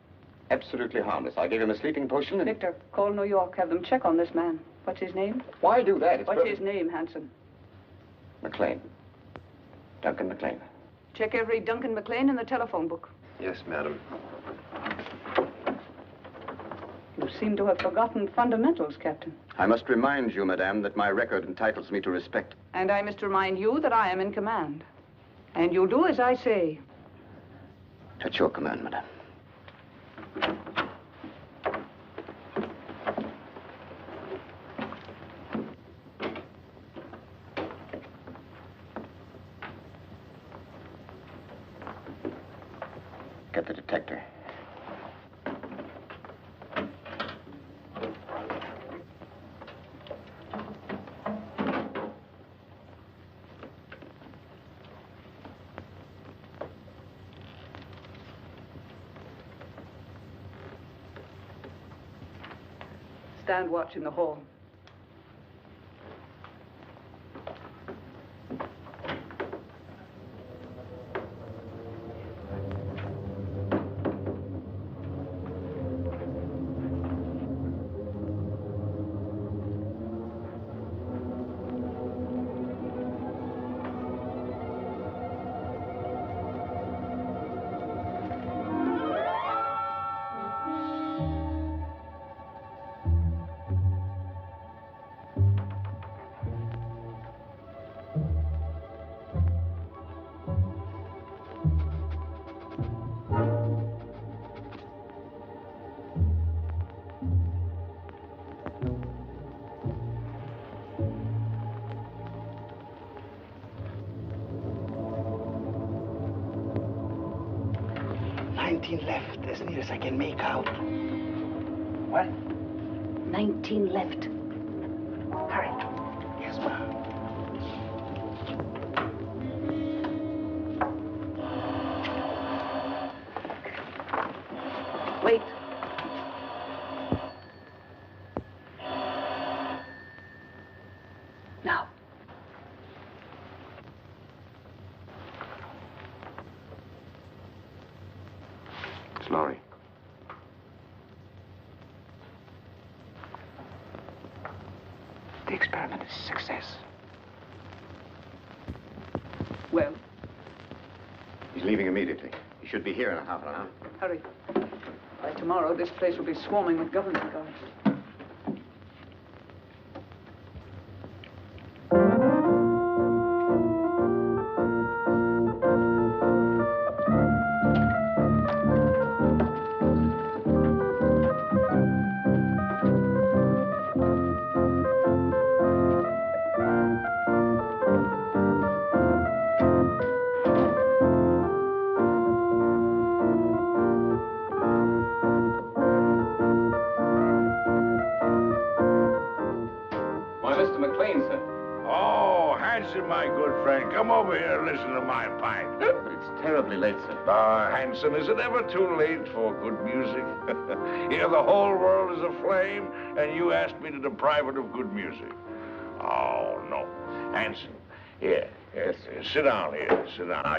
Absolutely harmless. I gave him a sleeping potion and... Victor, call New York. Have them check on this man. What's his name? Why do that? What's his name, Hanson? McLean. Duncan McLean. Check every Duncan McLean in the telephone book. Yes, madam. You seem to have forgotten fundamentals, Captain. I must remind you, madame, that my record entitles me to respect. And I must remind you that I am in command. And you'll do as I say. At your command, madame. Get the detector. Stand watch in the hall. Left, as near as I can make out. What? 19 left. Hurry. Yes, ma'am. Wait. Now. Laurie. The experiment is a success. Well? He's leaving immediately. He should be here in a half an hour. Hurry. By tomorrow, this place will be swarming with government guards. Why, Mr. McLean, sir. Oh, Hanson, my good friend, come over here and listen to my pipe. But it's terribly late, sir. Hanson, is it ever too late for good music? Here the whole world is aflame, and you ask me to deprive it of good music. Oh, no. Hanson, here, sit down here, sit down. Now,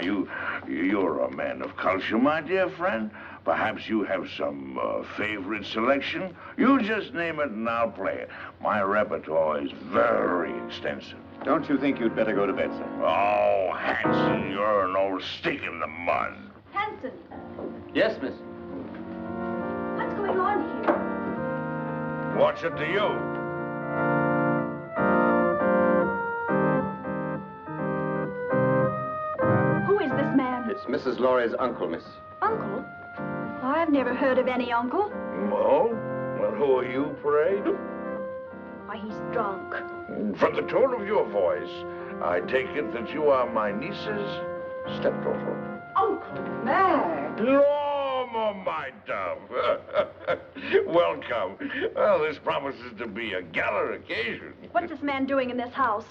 you're a man of culture, my dear friend. Perhaps you have some favorite selection. You just name it and I'll play it. My repertoire is very extensive. Don't you think you'd better go to bed, sir? Oh, Hanson, you're an old stick in the mud. Hanson, Yes, miss. what's going on here? What's it to you? Who is this man? It's Mrs. Laurie's uncle, miss. Uncle? I've never heard of any uncle. Oh? Well, who are you, pray? Why, he's drunk. From the tone of your voice, I take it that you are my niece's stepdaughter. Uncle Mac! Norma, my dove. Welcome. Well, this promises to be a gala occasion. What's this man doing in this house?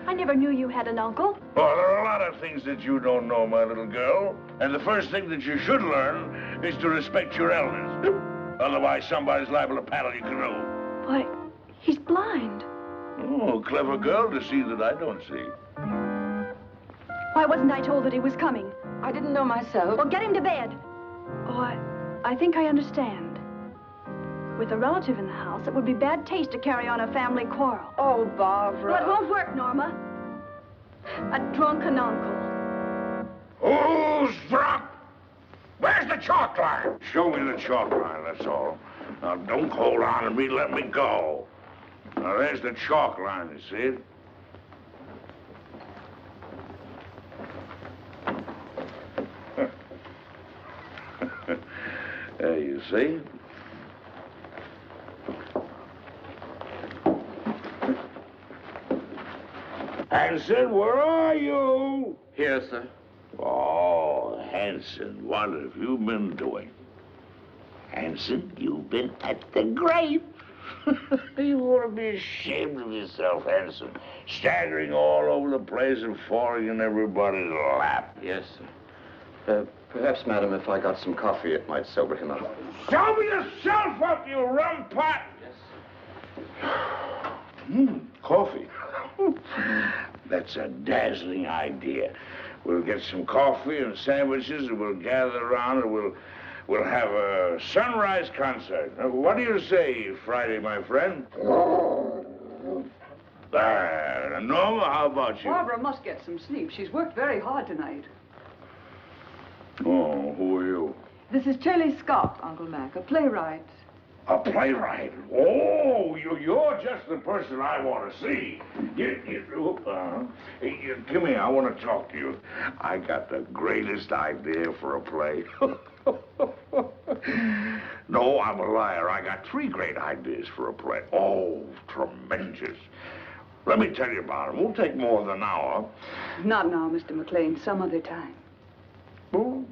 I never knew you had an uncle. Well, there are a lot of things that you don't know, my little girl. And the first thing that you should learn is to respect your elders. Otherwise, somebody's liable to paddle your canoe. Why, he's blind. Oh, clever girl to see that I don't see. Why wasn't I told that he was coming? I didn't know myself. Well, get him to bed. Oh, I think I understand. With a relative in the house, it would be bad taste to carry on a family quarrel. Oh, Barbara. Well, it won't work, Norma. A drunken uncle. Who's drunk? Where's the chalk line? Show me the chalk line, that's all. Now, don't hold on to me, let me go. Now, there's the chalk line, you see it? There, you see? Hanson, where are you? Here, sir. Oh, Hanson, what have you been doing? Hanson, you've been at the grave. You ought to be ashamed of yourself, Hanson. Staggering all over the place and falling in everybody's lap. Yes, sir. Perhaps, madam, if I got some coffee, it might sober him up. Sober yourself up, you rum pot! Yes. Coffee. That's a dazzling idea. We'll get some coffee and sandwiches, and we'll gather around, and we'll have a sunrise concert. What do you say, Friday, my friend? Norma, how about you? Barbara must get some sleep. She's worked very hard tonight. Oh, who are you? This is Shelley Scott, Uncle Mac, a playwright. A playwright? Oh, you're just the person I want to see. Come here, I want to talk to you. I got the greatest idea for a play. No, I'm a liar. I got 3 great ideas for a play. Oh, tremendous. Let me tell you about them. Won't take more than an hour. Not now, Mr. McLean. Some other time. Oh,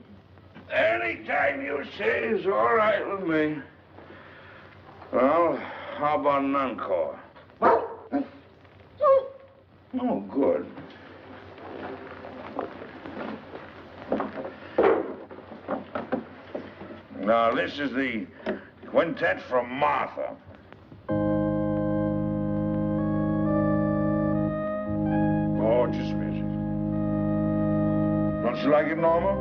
anytime you say is all right with me. Well, how about an encore? Oh, good. Now, this is the quintet from Martha. Gorgeous music. Don't you like it, Norma?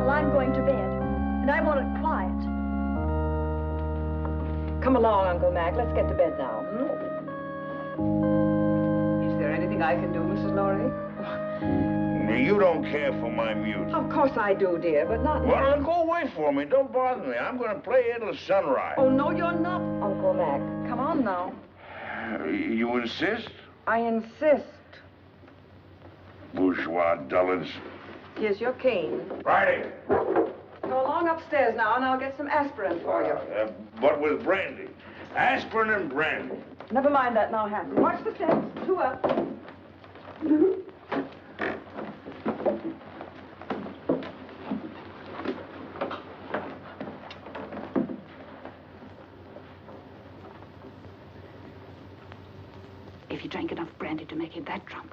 Well, I'm going to bed, and I want it quiet. Come along, Uncle Mac. Let's get to bed now. Is there anything I can do, Mrs. Laurie? You don't care for my music. Of course I do, dear, but not Well, now. then go away for me. Don't bother me. I'm going to play until sunrise. Oh, no, you're not, Uncle Mac. Come on now. You insist? I insist. Bourgeois dullards. Here's your cane. Friday. Go along upstairs now, and I'll get some aspirin for you. But with brandy. Aspirin and brandy. Never mind that now, Hanson. Watch the steps. 2 up. If he drank enough brandy to make him that drunk,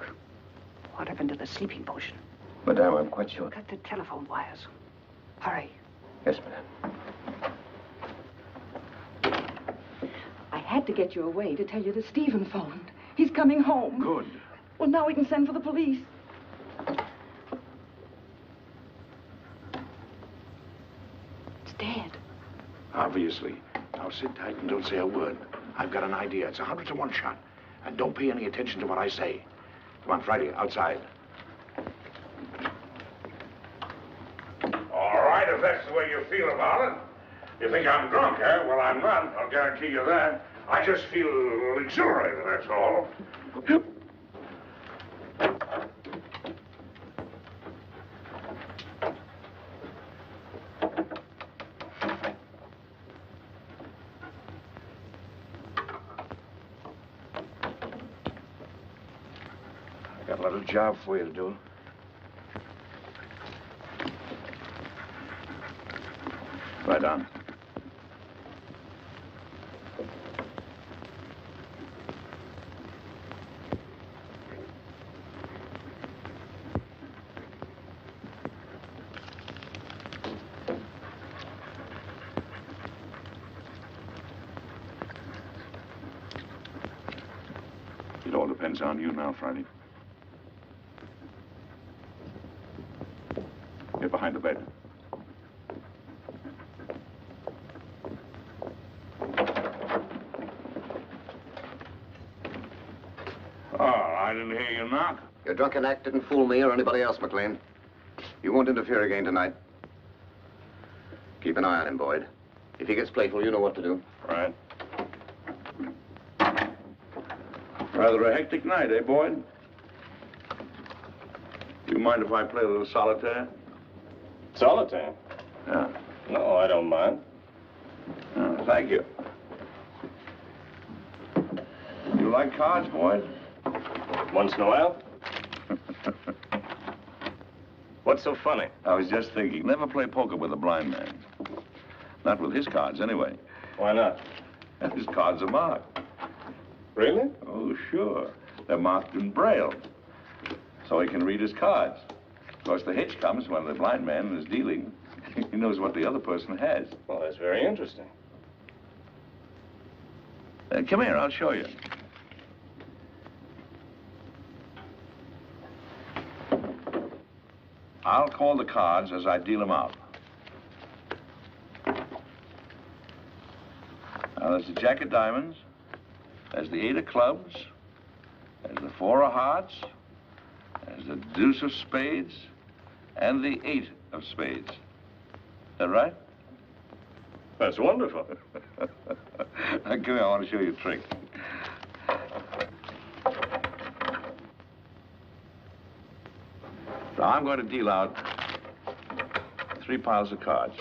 what happened to the sleeping potion? Madame, I'm quite sure. Cut the telephone wires. Hurry. Yes, madame. I had to get you away to tell you that Stephen phoned. He's coming home. Good. Well, now we can send for the police. It's dead. Obviously. Now sit tight and don't say a word. I've got an idea. It's 100 to 1 shot. And don't pay any attention to what I say. Come on, Friday, outside. All right, if that's the way you feel about it. You think I'm drunk, eh? Well, I'm not. I'll guarantee you that. I just feel exhilarated, that's all. I got a little job for you to do. Right on. It all depends on you now, Friday. Get behind the bed. Oh, I didn't hear you knock. Your drunken act didn't fool me or anybody else, McLean. You won't interfere again tonight. Keep an eye on him, Boyd. If he gets playful, you know what to do. Right. Rather a hectic night, eh, Boyd? Do you mind if I play a little solitaire? Solitaire? Yeah. No, I don't mind. Thank you. You like cards, Boyd? Once in a while. What's so funny? I was just thinking, never play poker with a blind man. Not with his cards, anyway. Why not? His cards are marked. Really? Oh, sure. They're marked in Braille, so he can read his cards. Of course, the hitch comes when the blind man is dealing. He knows what the other person has. Well, that's very interesting. Come here, I'll show you. I'll call the cards as I deal them out. Now, there's the Jack of Diamonds, there's the 8 of Clubs, there's the 4 of Hearts, there's the Deuce of Spades, and the 8 of Spades. Is that right? That's wonderful. Now, come here, I want to show you a trick. So I'm going to deal out 3 piles of cards.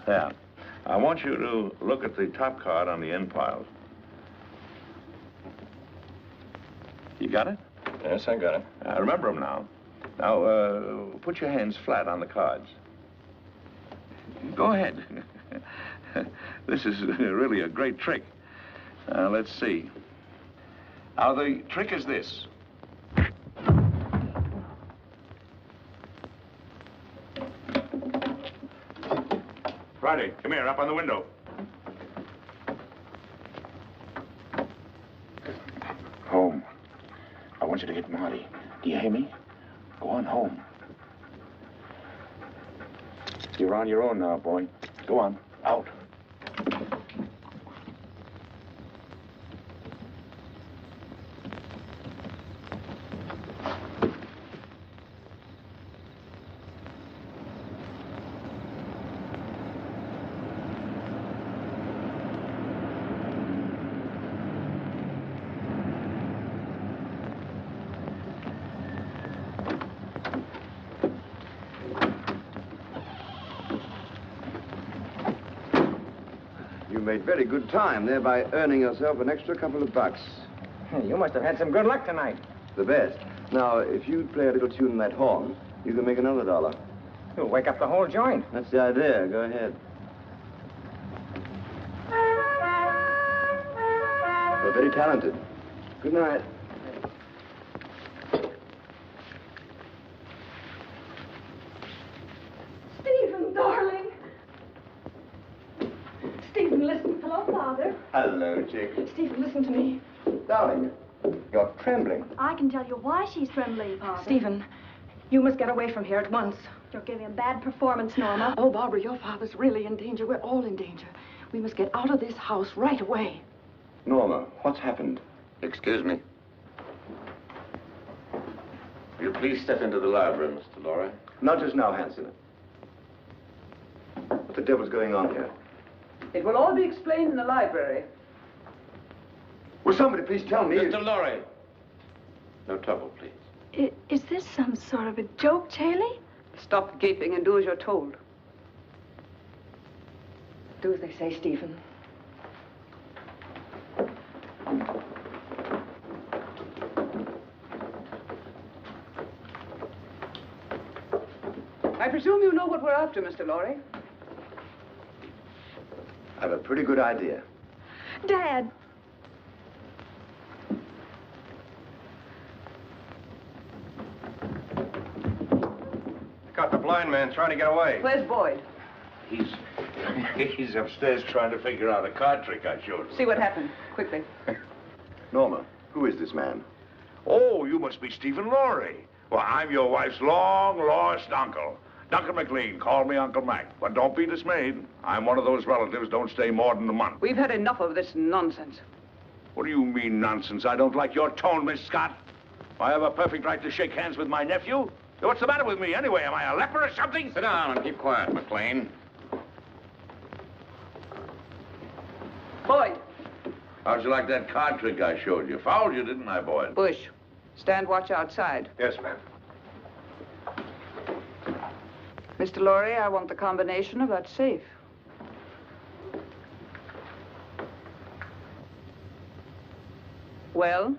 There. I want you to look at the top card on the end piles. You got it? Yes, I got it. Remember them now. Now, put your hands flat on the cards. Go ahead. This is really a great trick. Let's see. Now, the trick is this. Friday, come here, up on the window. Home. I want you to get Marty. Do you hear me? Go on home. You're on your own now, boy. Go on, out. Made very good time, thereby earning yourself an extra couple of bucks. You must have had some good luck tonight. The best. Now, if you play a little tune in that horn, you can make another $1. You'll wake up the whole joint. That's the idea. Go ahead. You're very talented. Good night. Stephen, darling. Stephen, listen. Hello, Father. Hello, chick. Stephen, listen to me. Darling, you're trembling. I can tell you why she's trembling, Father. Stephen, you must get away from here at once. You're giving a bad performance, Norma. Oh, Barbara, your father's really in danger. We're all in danger. We must get out of this house right away. Norma, what's happened? Excuse me. Will you please step into the library, Mr. Lorry? Not just now, Hanson. What the devil's going on here? It will all be explained in the library. Will somebody please tell me? Mr. Lorry. No trouble, please. Is this some sort of a joke, Chaley? Stop gaping and do as you're told. Do as they say, Stephen. I presume you know what we're after, Mr. Lorry. I have a pretty good idea. Dad. Got the blind man trying to get away. Where's Boyd? He's upstairs trying to figure out a card trick I showed him. See what happened, quickly. Norma, who is this man? Oh, you must be Stephen Lorry. Well, I'm your wife's long-lost uncle. Duncan McLean. Call me Uncle Mac. But don't be dismayed. I'm one of those relatives don't stay more than a month. We've had enough of this nonsense. What do you mean, nonsense? I don't like your tone, Miss Scott. I have a perfect right to shake hands with my nephew. What's the matter with me, anyway? Am I a leper or something? Sit down and keep quiet, McLean. Boyd. How'd you like that card trick I showed you? Fouled you, didn't I, Boyd? Bush, stand watch outside. Yes, ma'am. Mr. Lorry, I want the combination of that safe. Well?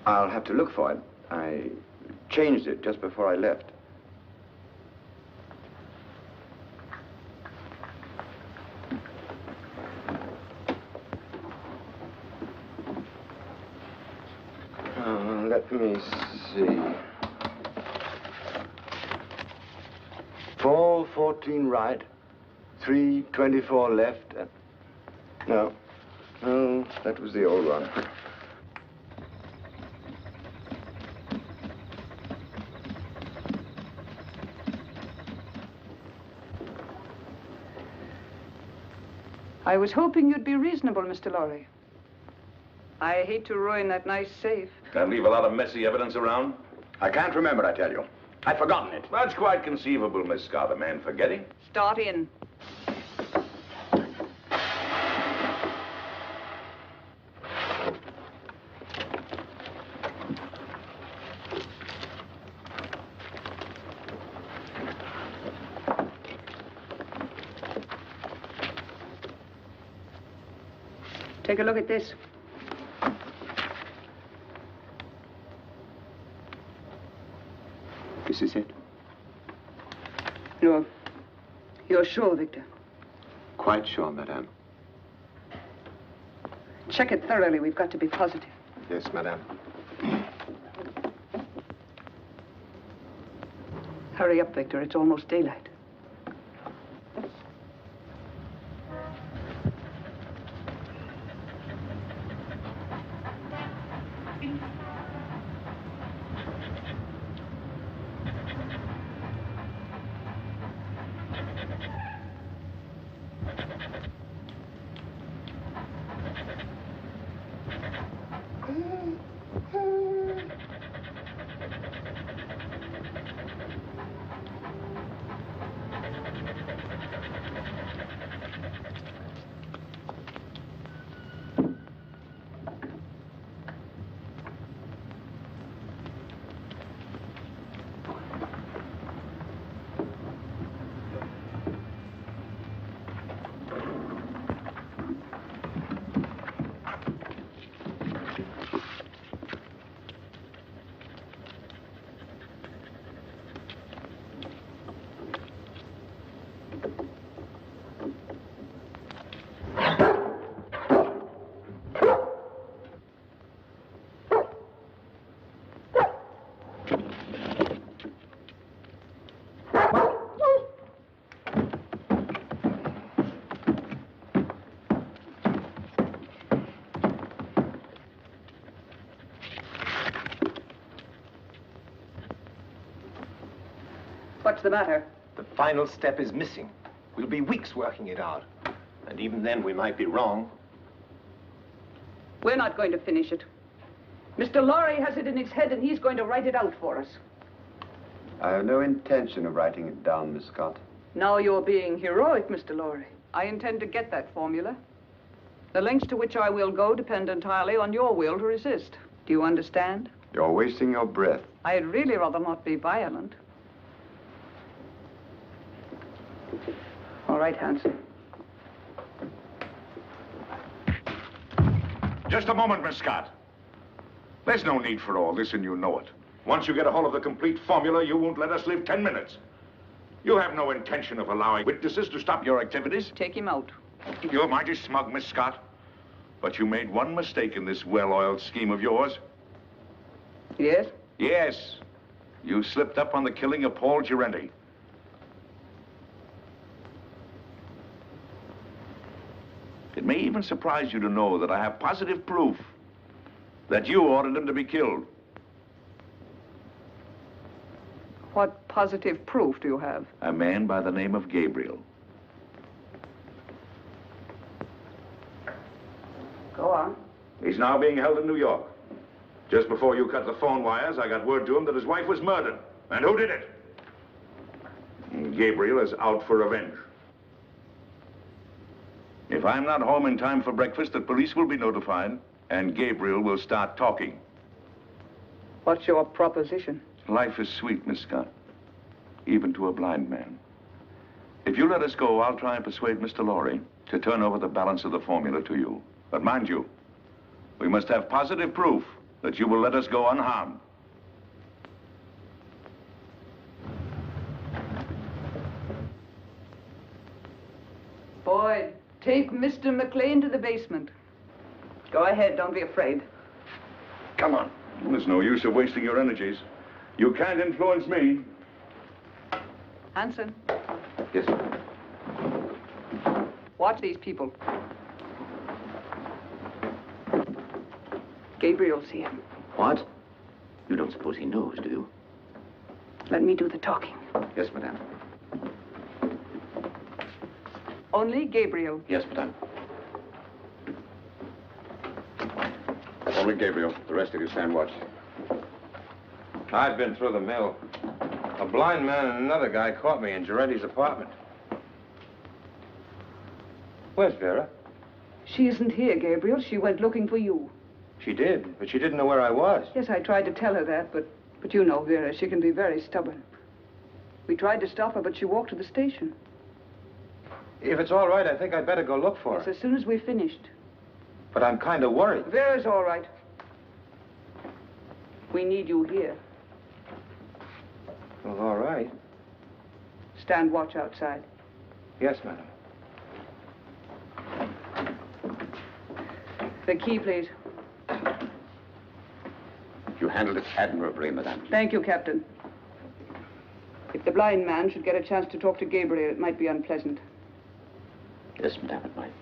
I'll have to look for it. I changed it just before I left. Let me see. 4:14 right, 3:24 left. No, that was the old one. I was hoping you'd be reasonable, Mr. Lorry. I hate to ruin that nice safe. Can't leave a lot of messy evidence around? I can't remember, I tell you. I've forgotten it. That's quite conceivable, Miss Scott. A man forgetting. Start in. Take a look at this. This is it? You're sure, Victor? Quite sure, madame. Check it thoroughly. We've got to be positive. Yes, madame. Hurry up, Victor. It's almost daylight. What's the matter? The final step is missing. We'll be weeks working it out. And even then, we might be wrong. We're not going to finish it. Mr. Lorry has it in his head, and he's going to write it out for us. I have no intention of writing it down, Miss Scott. Now you're being heroic, Mr. Lorry. I intend to get that formula. The lengths to which I will go depend entirely on your will to resist. Do you understand? You're wasting your breath. I'd really rather not be violent. All right, Hanson. Just a moment, Miss Scott. There's no need for all this, and you know it. Once you get a hold of the complete formula, you won't let us live 10 minutes. You have no intention of allowing witnesses to stop your activities. Take him out. You're mighty smug, Miss Scott. But you made one mistake in this well-oiled scheme of yours. Yes? Yes. You slipped up on the killing of Paul Girenti. It may even surprise you to know that I have positive proof that you ordered him to be killed. What positive proof do you have? A man by the name of Gabriel. Go on. He's now being held in New York. Just before you cut the phone wires, I got word to him that his wife was murdered. And who did it? Gabriel is out for revenge. If I'm not home in time for breakfast, the police will be notified, and Gabriel will start talking. What's your proposition? Life is sweet, Miss Scott, even to a blind man. If you let us go, I'll try and persuade Mr. Lorry to turn over the balance of the formula to you. But mind you, we must have positive proof that you will let us go unharmed. Boyd, take Mr. McLean to the basement. Go ahead, don't be afraid. Come on. There's no use of wasting your energies. You can't influence me. Hanson, Yes, sir. watch these people. Gabriel's here. What? You don't suppose he knows, do you? Let me do the talking. Yes, madame. Only Gabriel. Yes, madame. Only Gabriel. The rest of you stand watch. I've been through the mill. A blind man and another guy caught me in Girenti's apartment. Where's Vera? She isn't here, Gabriel. She went looking for you. She did, but she didn't know where I was. Yes, I tried to tell her that, but you know Vera. She can be very stubborn. We tried to stop her, but she walked to the station. If it's all right, I think I'd better go look for Yes, her. as soon as we finished. But I'm kind of worried. Vera's all right. We need you here. Well, all right. Stand watch outside. Yes, madam. The key, please. You handled it admirably, madame. Thank you, Captain. If the blind man should get a chance to talk to Gabriel, it might be unpleasant. Yes, madame, it might.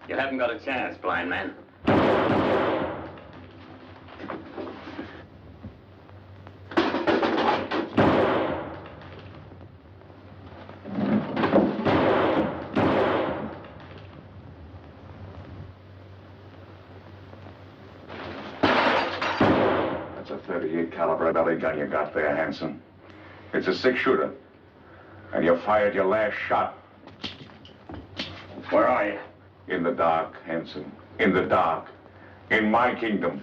You haven't got a chance, blind man. That's a .38 caliber belly gun you got there, Hanson. It's a six-shooter. And you fired your last shot. Where are you? In the dark, Hanson. In the dark. in my kingdom.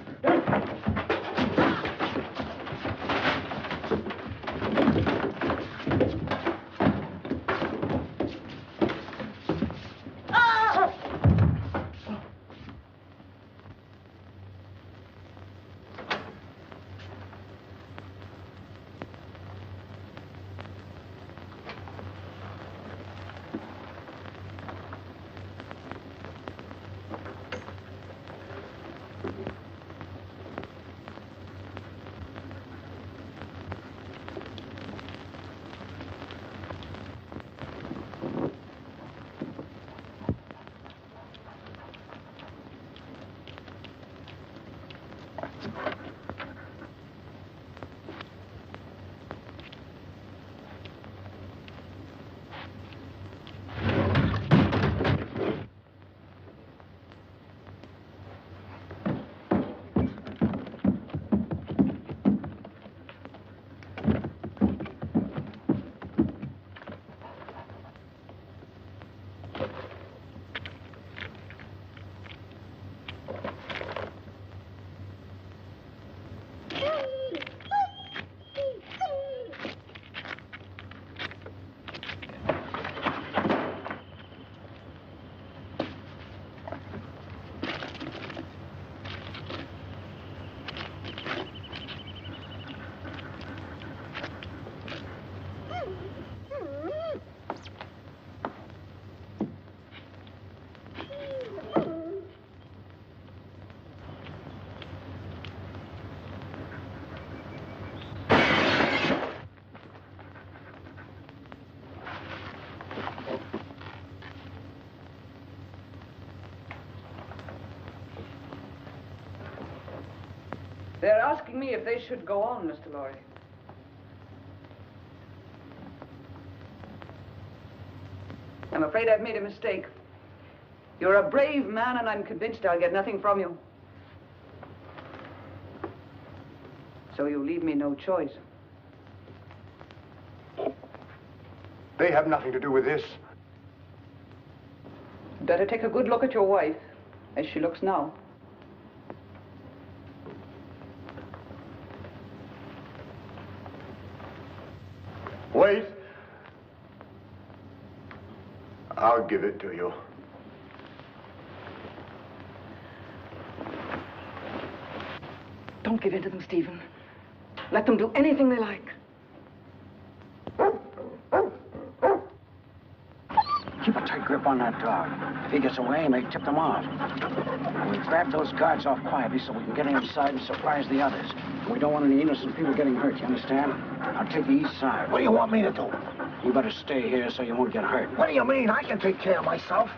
They're asking me if they should go on, Mr. Lorry. I'm afraid I've made a mistake. You're a brave man, and I'm convinced I'll get nothing from you. So you leave me no choice. They have nothing to do with this. Better take a good look at your wife, as she looks now. Wait. I'll give it to you. Don't give in to them, Stephen. Let them do anything they like. Keep a tight grip on that dog. If he gets away, may tip them off. We grab those guards off quietly so we can get inside and surprise the others. We don't want any innocent people getting hurt, you understand? I'll take the east side. What do you want me to do? You better stay here so you won't get hurt. What do you mean? I can take care of myself.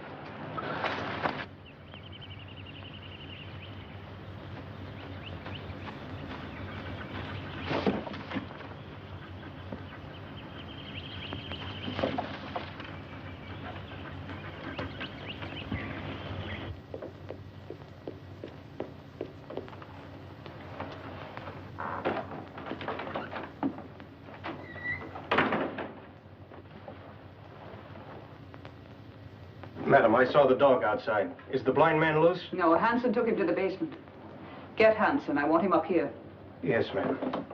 Madam, I saw the dog outside. Is the blind man loose? No, Hanson took him to the basement. Get Hanson. I want him up here. Yes, ma'am.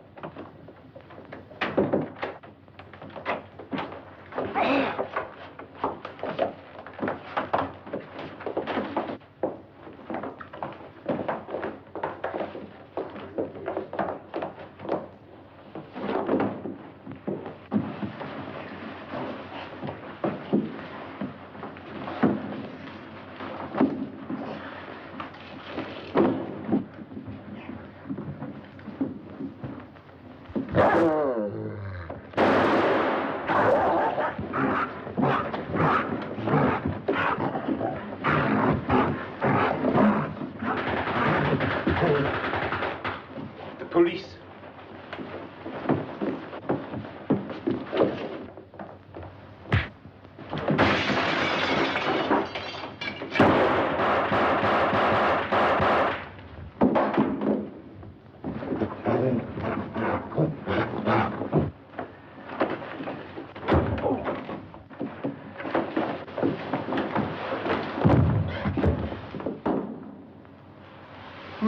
Police.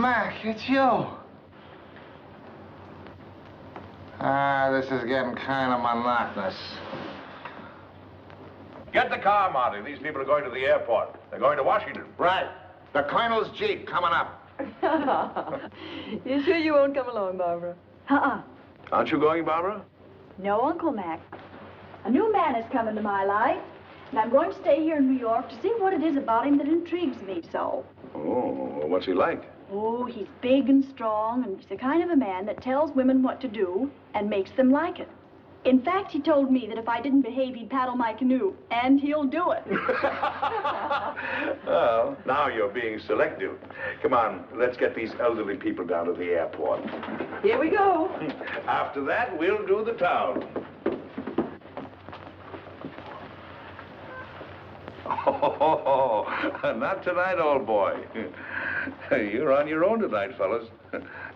Mac, it's you. This is getting kind of monotonous. Get the car, Marty. These people are going to the airport. They're going to Washington. Right. The Colonel's Jeep coming up. You sure you won't come along, Barbara? Aren't you going, Barbara? No, Uncle Mac. A new man has come into my life, and I'm going to stay here in New York to see what it is about him that intrigues me so. Oh, well, what's he like? Oh, he's big and strong, and he's the kind of a man that tells women what to do and makes them like it. In fact, he told me that if I didn't behave, he'd paddle my canoe, and he'll do it. Well, now you're being selective. Come on, let's get these elderly people down to the airport. Here we go. After that, we'll do the town. Oh, not tonight, old boy. You're on your own tonight, fellas.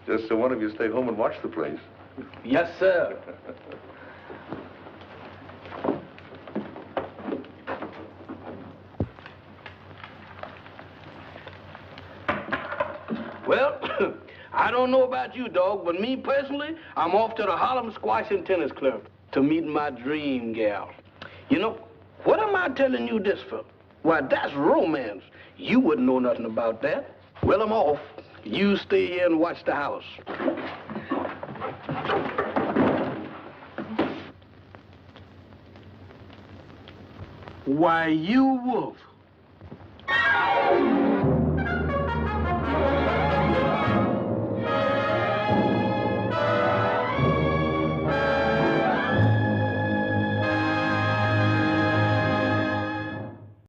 Just so one of you stay home and watch the place. Yes, sir. Well, I don't know about you, dog, but me personally, I'm off to the Harlem Squash and Tennis Club to meet my dream gal. You know, what am I telling you this for? Why, that's romance. You wouldn't know nothing about that. Well, I'm off. You stay here and watch the house. Why, you wolf.